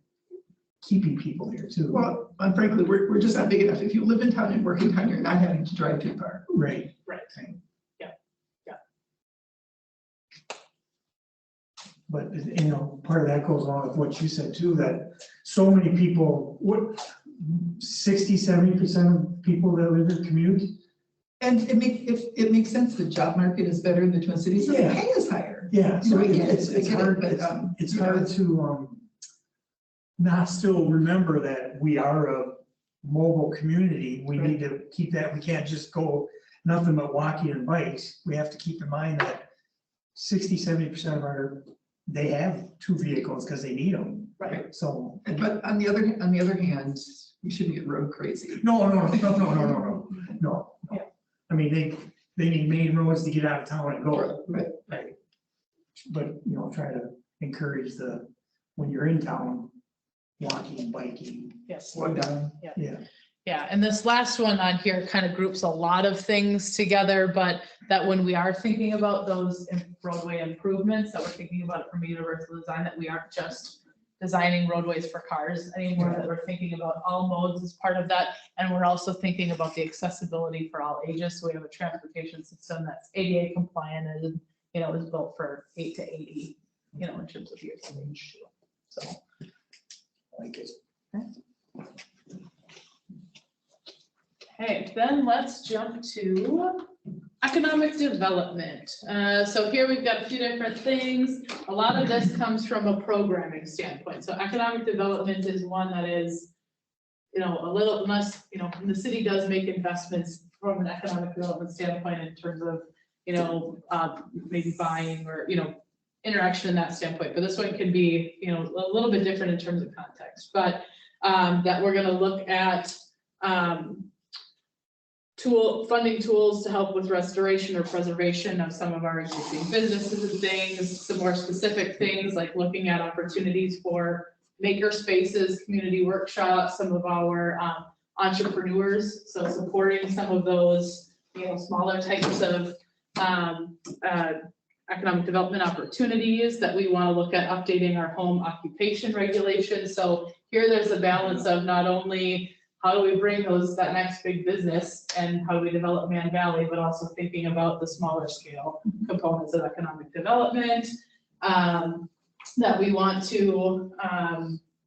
keeping people here too. Well, and frankly, we're just not big enough. If you live in town and work in town, you're not having to drive too far. Right. Right. Yeah. But, you know, part of that goes along with what you said too, that so many people, 60–70% of people that live here commute. And it makes sense, the job market is better in the Twin Cities, so the Yeah. pay is higher. Yeah, so I get it, it's I get it, hard, but, it's you know, hard to, not still remember that we are a mobile community. We need to keep that, we can't just go nothing but walking and bikes. We have to keep in mind that 60–70% of they have 2 vehicles because they need them. Right. So. But on the other hand, we shouldn't get road crazy. No. Yeah. I mean, they need main roads to get out of town and go. Right. But, you know, try to encourage when you're in town, walking, biking, Yes. slow down. Yeah. Yeah, and this last one on here kind of groups a lot of things together, but that when we are thinking about those roadway improvements, that we're thinking about from a universal design, that we aren't just designing roadways for cars anymore, that we're thinking about all modes as part of that. And we're also thinking about the accessibility for all ages. So we have a transportation system that's ADA compliant and, you know, is built for 8 to 80, you know, in terms of years of age too. So. Like it. Okay, then let's jump to economic development. So here we've got a few different things. A lot of this comes from a programming standpoint. So economic development is one that is, you know, a little less, you know, the city does make investments from an economic development standpoint in terms of, you know, maybe buying or, you know, interaction in that standpoint. But this one can be, you know, a little bit different in terms of context, but that we're going to look at funding tools to help with restoration or preservation of some of our existing businesses and things, some more specific things like looking at opportunities for maker spaces, community workshops, some of our entrepreneurs. So supporting some of those, you know, smaller types of economic development opportunities that we want to look at updating our home occupation regulations. So here there's a balance of not only how do we bring that next big business and how do we develop Man Valley, but also thinking about the smaller scale components of economic development, that we want to,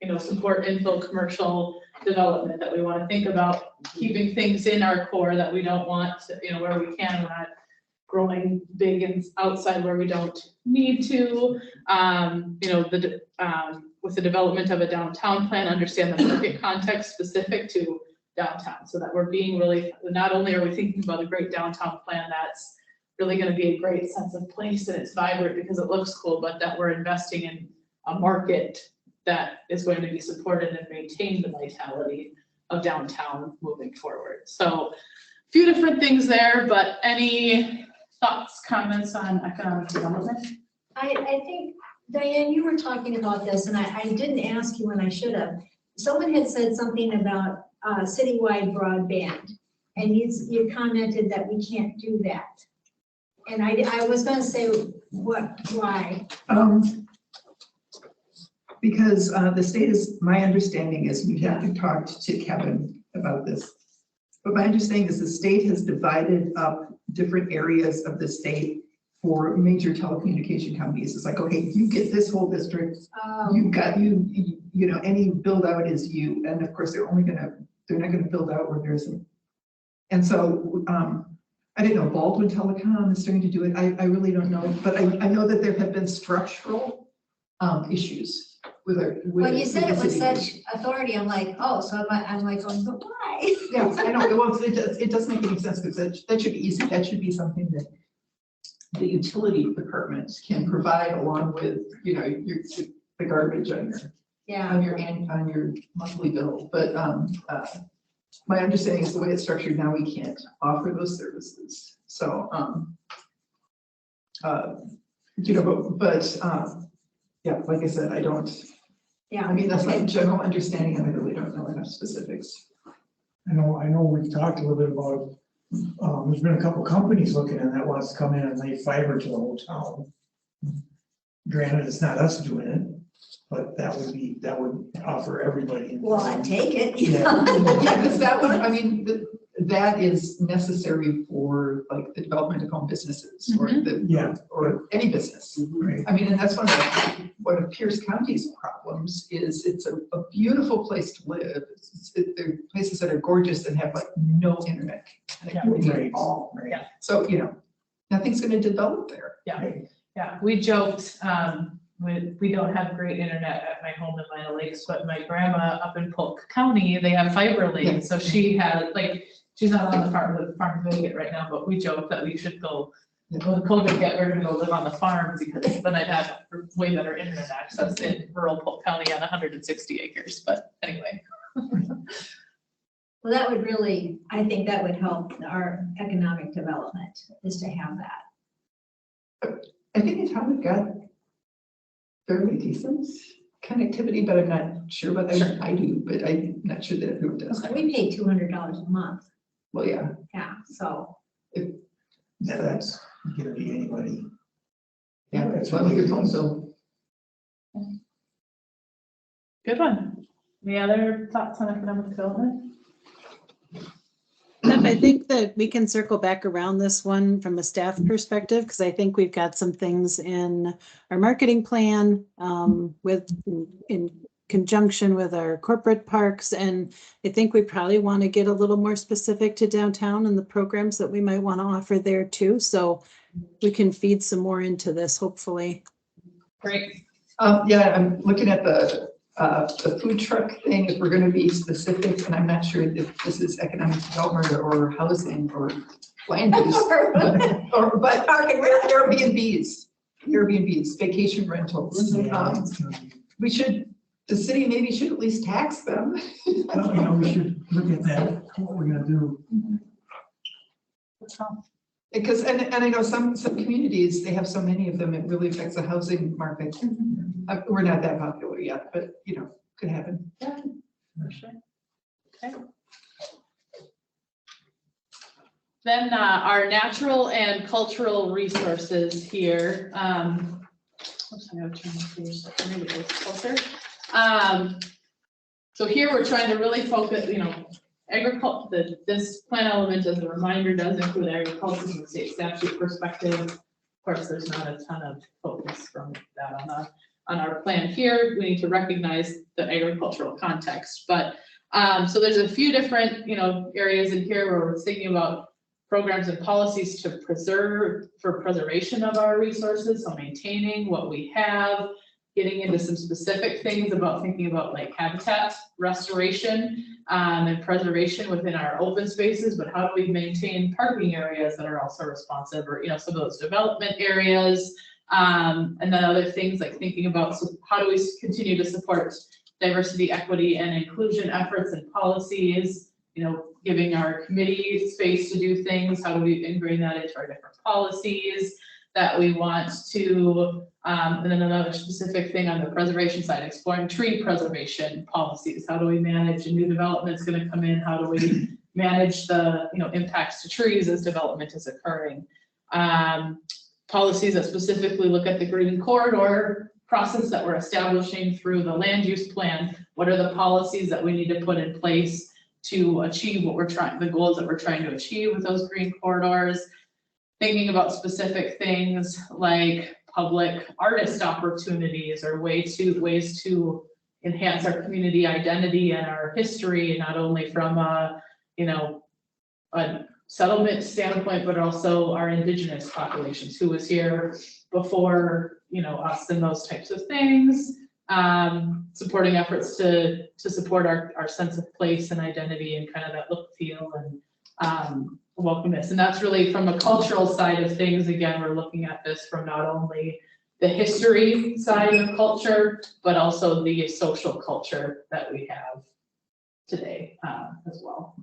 you know, support infill commercial development, that we want to think about keeping things in our core that we don't want to, you know, where we can, we're not growing big and outside where we don't need to, you know, with the development of a downtown plan, understand the market context specific to downtown, so that we're being really, not only are we thinking about a great downtown plan that's really going to be a great sense of place and it's vibrant because it looks cool, but that we're investing in a market that is going to be supported and maintain the vitality of downtown moving forward. So a few different things there, but any thoughts, comments on economic development? I think Diane, you were talking about this, and I didn't ask you when I should have. Someone had said something about citywide broadband, and you commented that we can't do that. And I was gonna say, why? Because the state is, my understanding is, we have to talk to Kevin about this. But my understanding is the state has divided up different areas of the state for major telecommunication companies. It's like, okay, you get this whole district, you've got, you know, any build out is you. And of course, they're not gonna build out where there isn't. And so, I didn't know Baldwin Telecom is starting to do it. I really don't know, but I know that there have been structural issues with our. Well, you said it with with the such city. authority, I'm like, oh, so I'm like, going, but why? Yeah, I know, well, it does make any sense, because that should be easy, that should be something that the utility department can provide along with, you know, the garbage on Yeah. on your monthly bill, but, my understanding is the way it's structured now, we can't offer those services, so, you know, but, yeah, like I said, I don't, Yeah. I mean, that's my okay. general understanding, and I really don't know enough specifics. I know we've talked a little bit about, there's been a couple companies looking at that wants to come in and lay fiber to the whole town. Granted, it's not us doing it, but that would offer everybody. Well, I take it. Yeah. Yeah, because that one, I mean, that is necessary for like the development of home businesses or Yeah. or any business. Right. I mean, and that's one of Pierce County's problems is it's a beautiful place to live. There are places that are gorgeous and have like no internet connectivity Right. at all. Right. Yeah. So, you know, nothing's gonna develop there. Yeah, we joked, we don't have great internet at my home in Lina Lakes, but my grandma up in Polk County, they have fiber lanes, so she had, like, she's not on the farm Vacant right now, but we joked that we should go, when COVID hit, we're gonna go live on the farm, because then I'd have way better internet access in rural Polk County on 160 acres, but anyway. Well, that would really, I think that would help our economic development, is to have that. I think the town we've got fairly decent connectivity, but I'm not sure what I do, but I'm not sure that everyone does. We pay $200 a month, Well, yeah. yeah, so. Yeah, that's gonna be anybody. Yeah, that's why your phone bill. Good one. Any other thoughts on economic development? Steph, I think that we can circle back around this one from a staff perspective, because I think we've got some things in our marketing plan in conjunction with our corporate parks. And I think we probably want to get a little more specific to downtown and the programs that we might want to offer there too. So we can feed some more into this, hopefully. Great. Yeah, I'm looking at the food truck thing, if we're gonna be specific, and I'm not sure if this is economic development or housing or land use. But Airbnbs, vacation rentals. We should, the city maybe should at least tax them. Well, you know, we should look at that, what we're gonna do. Because, and I know some communities, they have so many of them, it really affects the housing market. We're not that popular yet, but you know, could happen. Yeah, for sure. Okay. Then our natural and cultural resources here. Oops, I gotta turn this page so maybe it goes closer. So here we're trying to really focus, you know, agriculture, this plan element, as a reminder, does include agriculture from the state statute perspective. Of course, there's not a ton of focus from that on our plan here. We need to recognize the agricultural context, but so there's a few different, you know, areas in here where we're thinking about programs and policies to preservation of our resources, so maintaining what we have, getting into some specific things about thinking about like habitat restoration and preservation within our open spaces, but how do we maintain parking areas that are also responsive, or, you know, some of those development areas, and then other things like thinking about, so how do we continue to support diversity, equity, and inclusion efforts and policies, you know, giving our committee space to do things, how do we ingrain that into our different policies? that we want to, and then another specific thing on the preservation side, exploring tree preservation policies. How do we manage a new development's gonna come in? How do we manage the, impacts to trees as development is occurring? Policies that specifically look at the green corridor process that we're establishing through the land use plan. What are the policies that we need to put in place to achieve what the goals that we're trying to achieve with those green corridors? Thinking about specific things like public artist opportunities or ways to enhance our community identity and our history, not only from a settlement standpoint, but also our indigenous populations, who was here before, us, and those types of things. Supporting efforts to support our sense of place and identity and kind of that look, feel, and welcomeness. And that's really from a cultural side of things. Again, we're looking at this from not only the history side of culture, but also the social culture that we have today as well.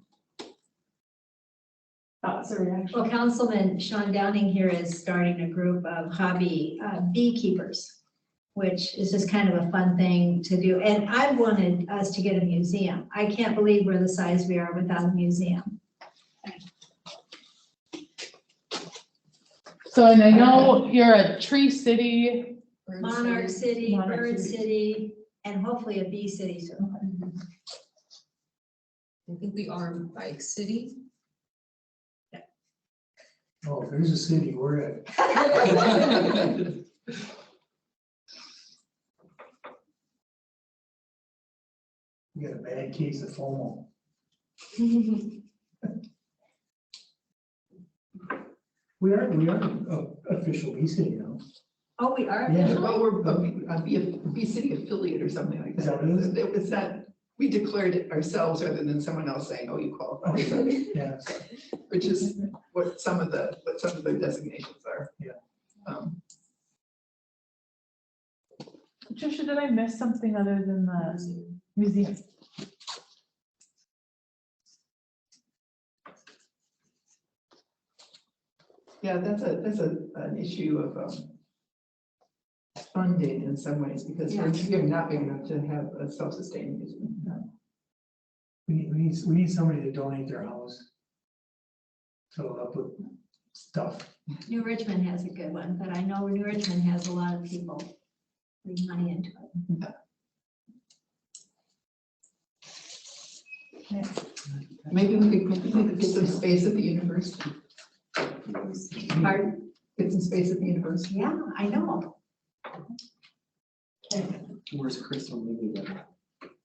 Thoughts or reactions? Well, Councilman Sean Downing here is starting a group of hobby beekeepers, which is just kind of a fun thing to do. And I wanted us to get a museum. I can't believe we're the size we are without a museum. So, and I know you're a tree city. Monarch City, Monarch Bird City. City, and hopefully a bee city soon. I think we are Bike City. Oh, if there's a city, we're at. We got a bad case of FOMO. We are an official B city now. Oh, we are? Yeah. Well, we're a bee city affiliate or something like Is that. that what it is? It's not, we declared it ourselves rather than someone else saying, oh, you qualify, Okay, yeah. which is what some of the designations are. Yeah. Trisha, did I miss something other than the museum? Yeah, that's an issue of funding in some ways, because we're not big enough to have a self-sustaining museum. We need somebody to donate their house. Fill it up with stuff. New Richmond has a good one, but I know New Richmond has a lot of people putting money into it. Maybe we could get some space at the university. Pardon? Get some space at the university. Yeah, I know. Where's Crystal? Maybe that.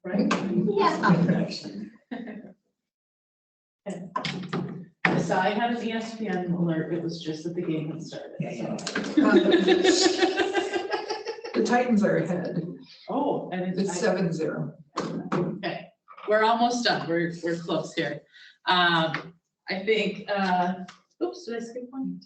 Right? Yeah. So I had an ESPN alert. It was just that the game had started. Yeah, The Titans are ahead. Oh, and It's 7-0. Okay, we're almost done. We're close here. I think, oops, did I skip one?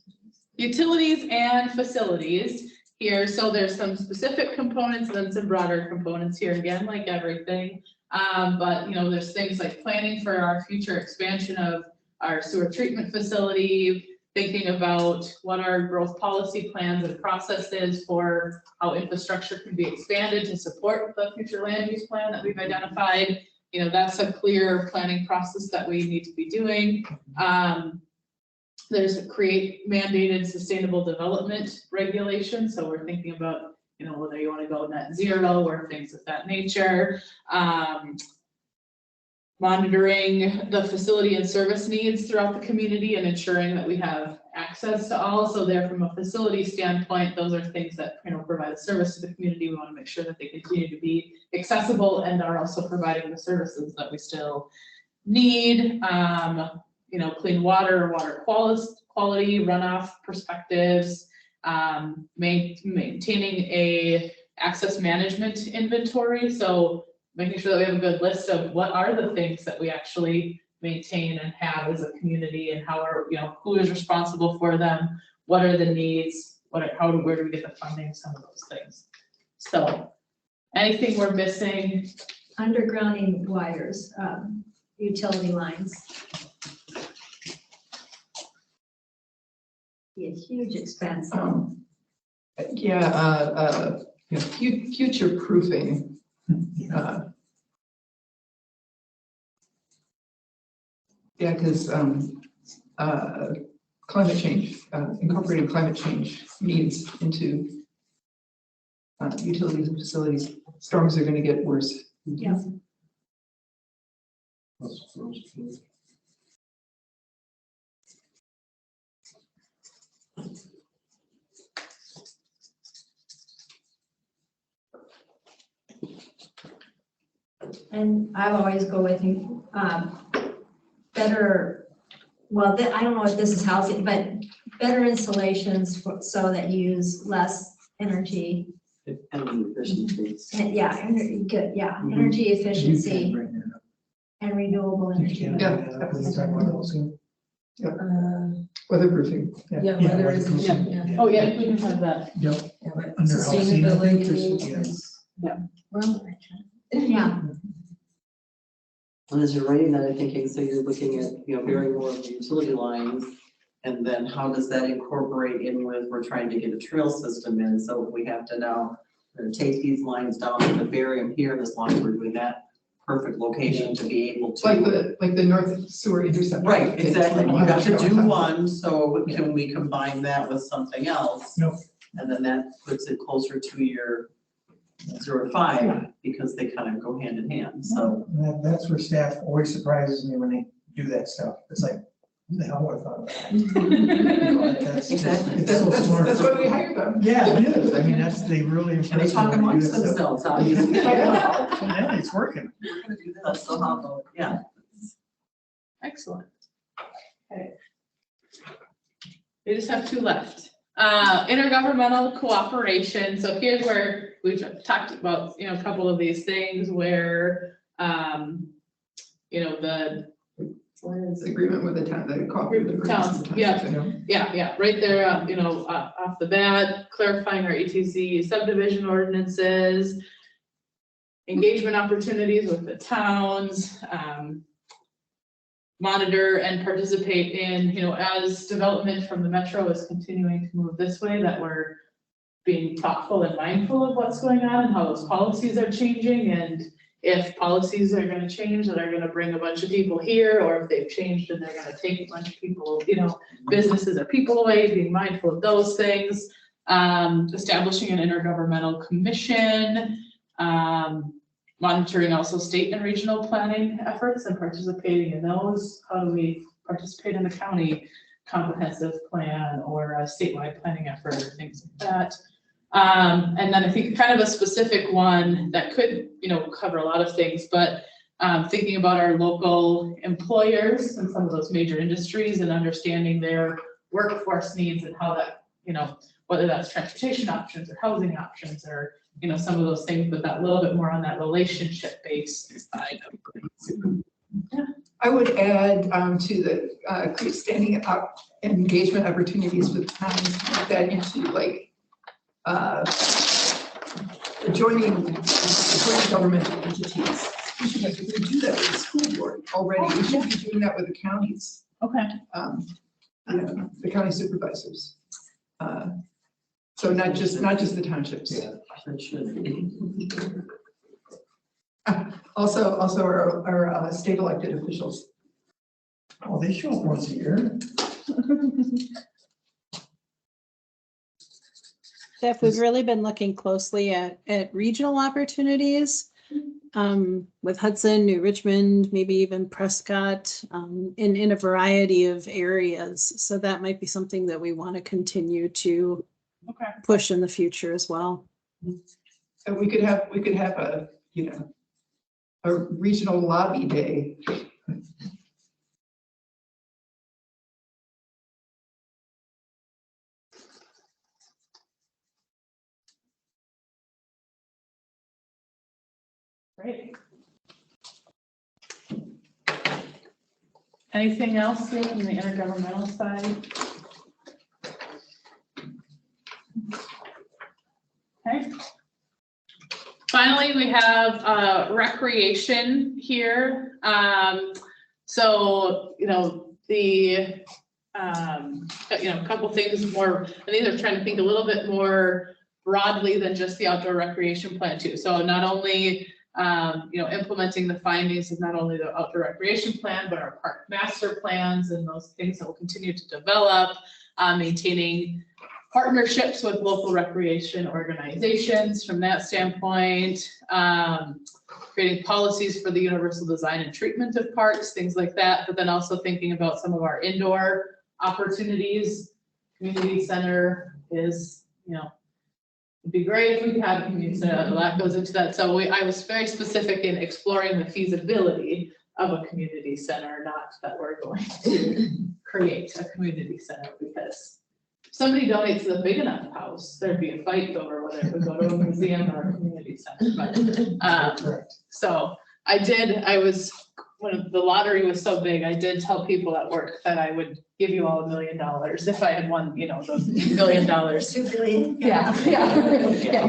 Utilities and facilities here. So there's some specific components and then some broader components here again, like everything. But there's things like planning for our future expansion of our sewer treatment facility, thinking about what our growth policy plans and process is for how infrastructure can be expanded to support the future land use plan that we've identified. That's a clear planning process that we need to be doing. There's create mandated sustainable development regulations. So we're thinking about, whether you want to go net zero or things of that nature. Monitoring the facility and service needs throughout the community and ensuring that we have access to all. So there, from a facility standpoint, those are things that provide a service to the community. We want to make sure that they continue to be accessible and are also providing the services that we still need. Clean water quality, runoff perspectives, maintaining a access management inventory. So making sure that we have a good list of what are the things that we actually maintain and have as a community, and how are, who is responsible for them, what are the needs, where do we get the funding, some of those things. So anything we're missing? Undergrounding wires, utility lines. be a huge expense. Future proofing. Yeah, because climate change, incorporating climate change needs into utilities and facilities. Storms are going to get worse. Yeah. And I always go with you, better, well, I don't know if this is housing, but better installations so that use less energy. Energy efficiencies. And yeah, good, yeah, energy efficiency and renewable energy. Weatherproofing. Yeah, Yeah, whether it's, weatherproofing. yeah. Oh, yeah, we can have that. Yep. Yeah, but Under housing, I think, there's- sustainability. Yeah. Well, Yeah, And as you're writing that, I'm thinking, so you're looking at, burying more of the utility lines. And then how does that incorporate in with, we're trying to get a trail system in, so we have to now take these lines down and bury them here, as long as we're doing that perfect location to be able to. Like the north sewer intercept. Right, exactly, you have to do one, so can we combine that with something else? Nope. And then that puts it closer to your 0 to 5, because they kind of go hand in hand, so. That's where staff always surprises me when they do that stuff. It's like, who the hell would have thought of that? That's just- Exactly. It's so smart. That's why we hired them. Yeah, it is. I mean, they really. And they impress me talk when they do amongst that stuff. themselves, obviously. Yeah, it's working. We're gonna do this, so how about, yeah. Excellent. Okay. We just have 2 left. Intergovernmental cooperation. So here's where we've talked about, a couple of these things where, It's agreement with the town, the cooperative. Towns, yeah, right there, off the bat, clarifying our ETC subdivision ordinances, engagement opportunities with the towns, monitor and participate in, as development from the metro is continuing to move this way, that we're being thoughtful and mindful of what's going on and how those policies are changing, and if policies are gonna change that are gonna bring a bunch of people here, or if they've changed and they're gonna take a bunch of people, businesses or people away, being mindful of those things. Establishing an intergovernmental commission, monitoring also state and regional planning efforts and participating in those. How do we participate in the county comprehensive plan or a statewide planning effort or things like that? And then I think kind of a specific one that could, cover a lot of things, but thinking about our local employers and some of those major industries and understanding their workforce needs and how that, whether that's transportation options or housing options or, some of those things, but that little bit more on that relationship based side of things. I would add to the standing up engagement opportunities with towns, put that into joining governmental entities. We should do that with the school board already. We should be doing that with the counties. Okay. The county supervisors. So not just the townships. Yeah, that should be. Also our state elected officials. Oh, they show up once a year. Steph, we've really been looking closely at regional opportunities with Hudson, New Richmond, maybe even Prescott, in a variety of areas. So that might be something that we want to continue to push in the future as well. And we could have a regional lobby day. Great. Anything else here from the intergovernmental side? Okay. Finally, we have recreation here. So, the A couple things more, I think they're trying to think a little bit more broadly than just the outdoor recreation plan too. So not only, implementing the findings of not only the outdoor recreation plan, but our park master plans and those things that will continue to develop, maintaining partnerships with local recreation organizations from that standpoint, creating policies for the universal design and treatment of parks, things like that, but then also thinking about some of our indoor opportunities. Community center is, it'd be great if we had a community center, a lot goes into that. So I was very specific in exploring the feasibility of a community center, not that we're going to create a community center, because if somebody donates a big enough house, there'd be a fight over whether it would go to a museum or a community center. But, so when the lottery was so big, I did tell people at work that I would give you all $1 million if I had won, those $1 million. 2 billion. Yeah,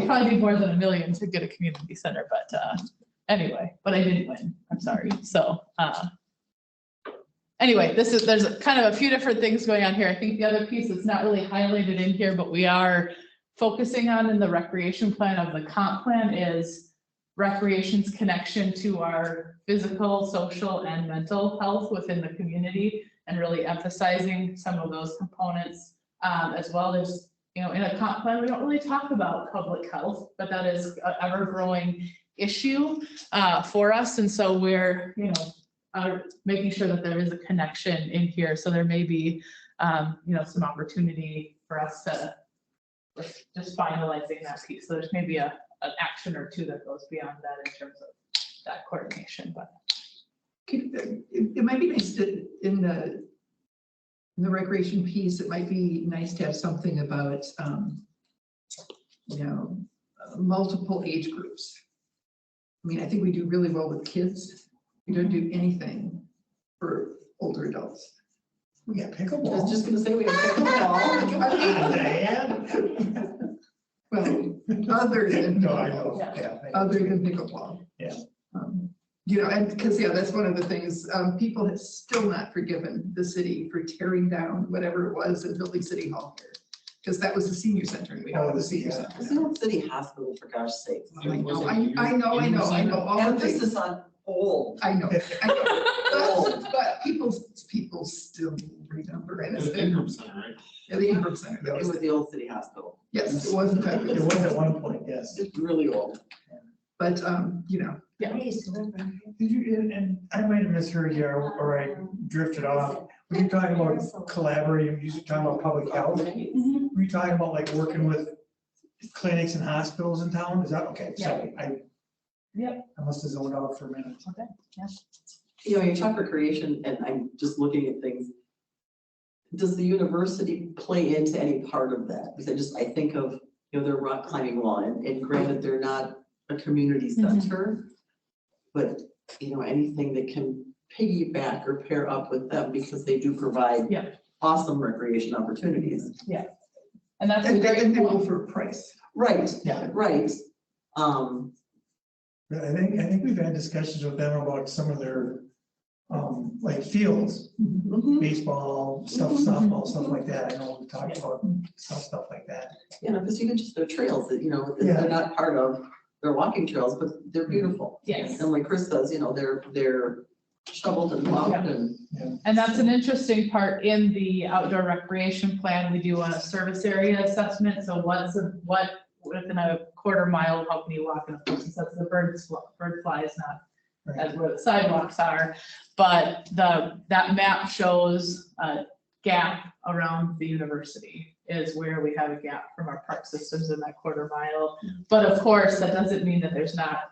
probably need more than $1 million to get a community center, but, anyway, but I didn't win, I'm sorry, so, anyway, there's kind of a few different things going on here. I think the other piece that's not really highlighted in here, but we are focusing on in the recreation plan of the comp plan is recreation's connection to our physical, social, and mental health within the community, and really emphasizing some of those components, as well as, in a comp plan, we don't really talk about public health, but that is an ever-growing issue for us. And so we're, making sure that there is a connection in here. So there may be, some opportunity for us to just finalizing that piece. So there's maybe an action or two that goes beyond that in terms of that coordination, but. It might be nice to, in the recreation piece, it might be nice to have something about, multiple age groups. I mean, I think we do really well with kids. We don't do anything for older adults. We got I was pickleball. just gonna say we have pickleball. Diane. Well, other than No, I pickleball. know. Yeah. Other than pickleball. Yeah. And because, that's one of the things, people have still not forgiven the city for tearing down whatever it was and building City Hall here. Because that was the senior center and we don't have the senior center. It's an old city hospital, for gosh sake. I know, all the things. Emphasis on old. I know. But people still remember, and it's Ingram Center, right? yeah, the Ingram Center, that It was, was the old city hospital. yes, it wasn't that, It was at one point, yes. It's really old. but, I used to live around here. Did you, and I might have misheard you, or I drifted off. Were you talking about collaborating, you were talking about public health? Were you talking about like working with clinics and hospitals in town? Is that, okay, sorry, Yep. I must have zoned out for a minute. Okay, yeah. You talk recreation, and I'm just looking at things. Does the university play into any part of that? Because I think of, their rock climbing wall, and granted, they're not a community center, but, anything that can piggyback or pair up with them, because they do provide awesome recreation opportunities. And that's a and great they go point. for price. Right, Yeah. right. But I think we've had discussions with them about some of their, like fields, baseball, softball, stuff like that. I know we talked about stuff like that. Because even just their trails that, Yeah. they're not part of their walking trails, but they're beautiful. Yes. And like Chris says, they're shoveled and plowed and. And that's an interesting part in the outdoor recreation plan. We do a service area assessment. So what within a quarter mile, how can you walk? And of course, that's the bird flies, not as where the sidewalks are. But that map shows a gap around the university is where we have a gap from our park systems in that quarter mile. But of course, that doesn't mean that there's not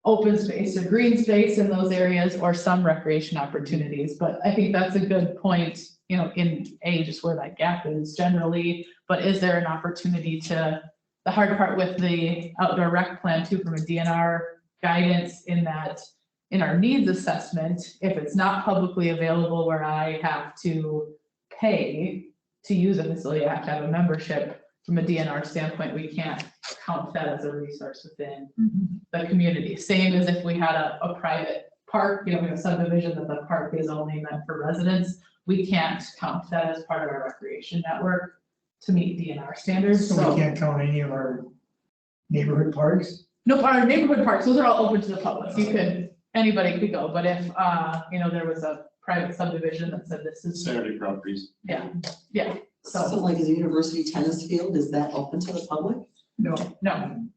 open space or green space in those areas or some recreation opportunities. But I think that's a good point, in just where that gap is generally, but is there an opportunity the hard part with the outdoor rec plan too, from a DNR guidance in our needs assessment, if it's not publicly available where I have to pay to use a facility, I have to have a membership. From a DNR standpoint, we can't count that as a resource within the community. Same as if we had a private park, we have a subdivision that the park is only meant for residents. we can't count that as part of our recreation network to meet DNR standards, So so. we can't count any of our neighborhood parks? No, our neighborhood parks, those are all open to the public. You could, anybody could go, but if, there was a private subdivision that said this is, Saturday properties. So so, like the university tennis field, is that open to the public? No, no.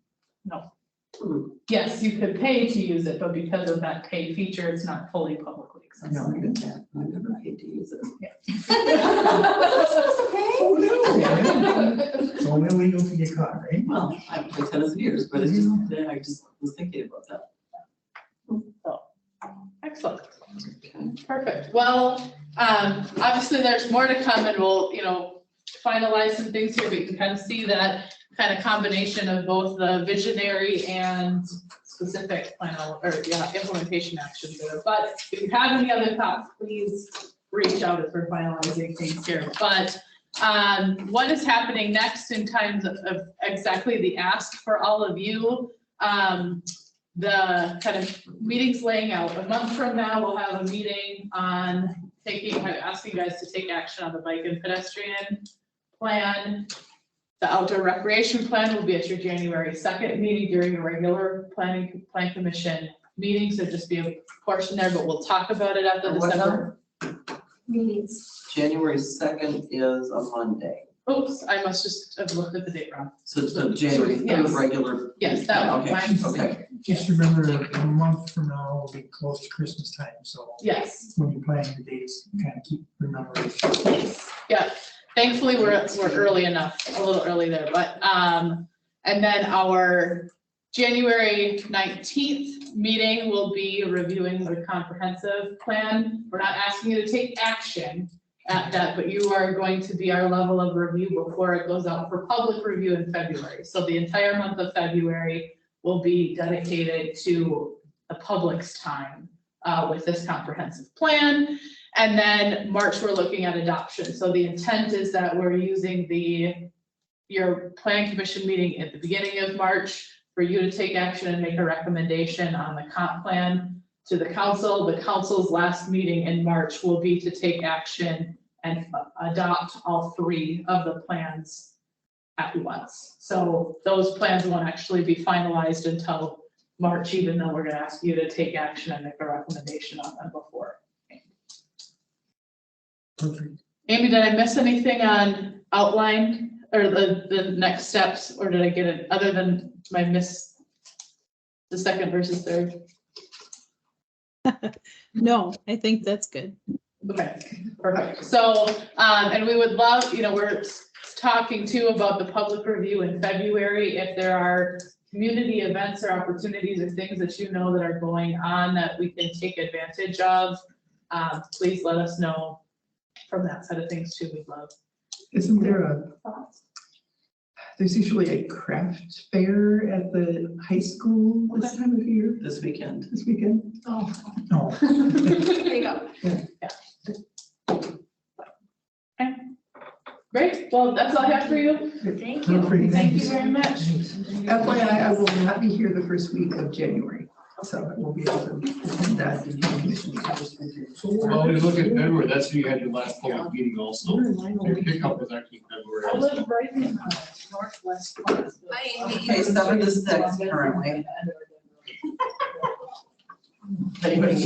Hmm. Yes, you could pay to use it, but because of that pay feature, it's not fully publicly I accessible. get that. I never paid to use it. Oh, no. It's only illegal if you get caught, right? Well, I've played tennis for years, but it's just, I just was thinking about that. Excellent. Okay. Perfect. Well, obviously there's more to come and we'll, finalize some things here. We can kind of see that kind of combination of both the visionary and specific implementation actions there. But if you have any other thoughts, please reach out as we're finalizing things here. But what is happening next in terms of exactly the ask for all of you? The kind of meetings laying out. A month from now, we'll have a meeting on asking you guys to take action on the bike and pedestrian plan. The outdoor recreation plan will be at your January 2nd meeting during a regular plan commission meeting. So just be a portion there, but we'll talk about it at the What December. Meetings. January 2nd is a Monday, Oops, I must just have looked at the date wrong. so it's the January 3rd Yes. regular. Yes, that one. Okay, okay. Just remember, a month from now will be close to Christmas time, so Yes. when you're planning the dates, kind of keep remembering. Yeah, thankfully, we're early enough, a little early there, but, and then our January 19th meeting will be reviewing the comprehensive plan. We're not asking you to take action at that, but you are going to be our level of review before it goes out for public review in February. So the entire month of February will be dedicated to the public's time with this comprehensive plan. And then March, we're looking at adoption. So the intent is that we're using your planning commission meeting at the beginning of March for you to take action and make a recommendation on the comp plan to the council. The council's last meeting in March will be to take action and adopt all 3 of the plans at once. So those plans won't actually be finalized until March, even though we're gonna ask you to take action and make a recommendation on them before. Perfect. Amy, did I miss anything on outline or the next steps, or did I get it, other than my miss the second versus third? No, I think that's good. Okay, perfect. So, and we would love, we're talking too about the public review in February. If there are community events or opportunities or things that that are going on that we can take advantage of, please let us know from that side of things too. We'd love isn't there thoughts. there's usually a craft fair at the high school this time of year, This weekend. this weekend? Oh. No. There you go. Yeah. Okay. Great. Well, that's all I have for you. Thank you. Perfect. Thank you very much. FYI, I will not be here the first week of January, so I won't be able to attend that. Well, you look at February, that's when you had your last public meeting also. Your kickoff was actually February. I live right in northwest corner. Okay, 7 to 6 currently. Anybody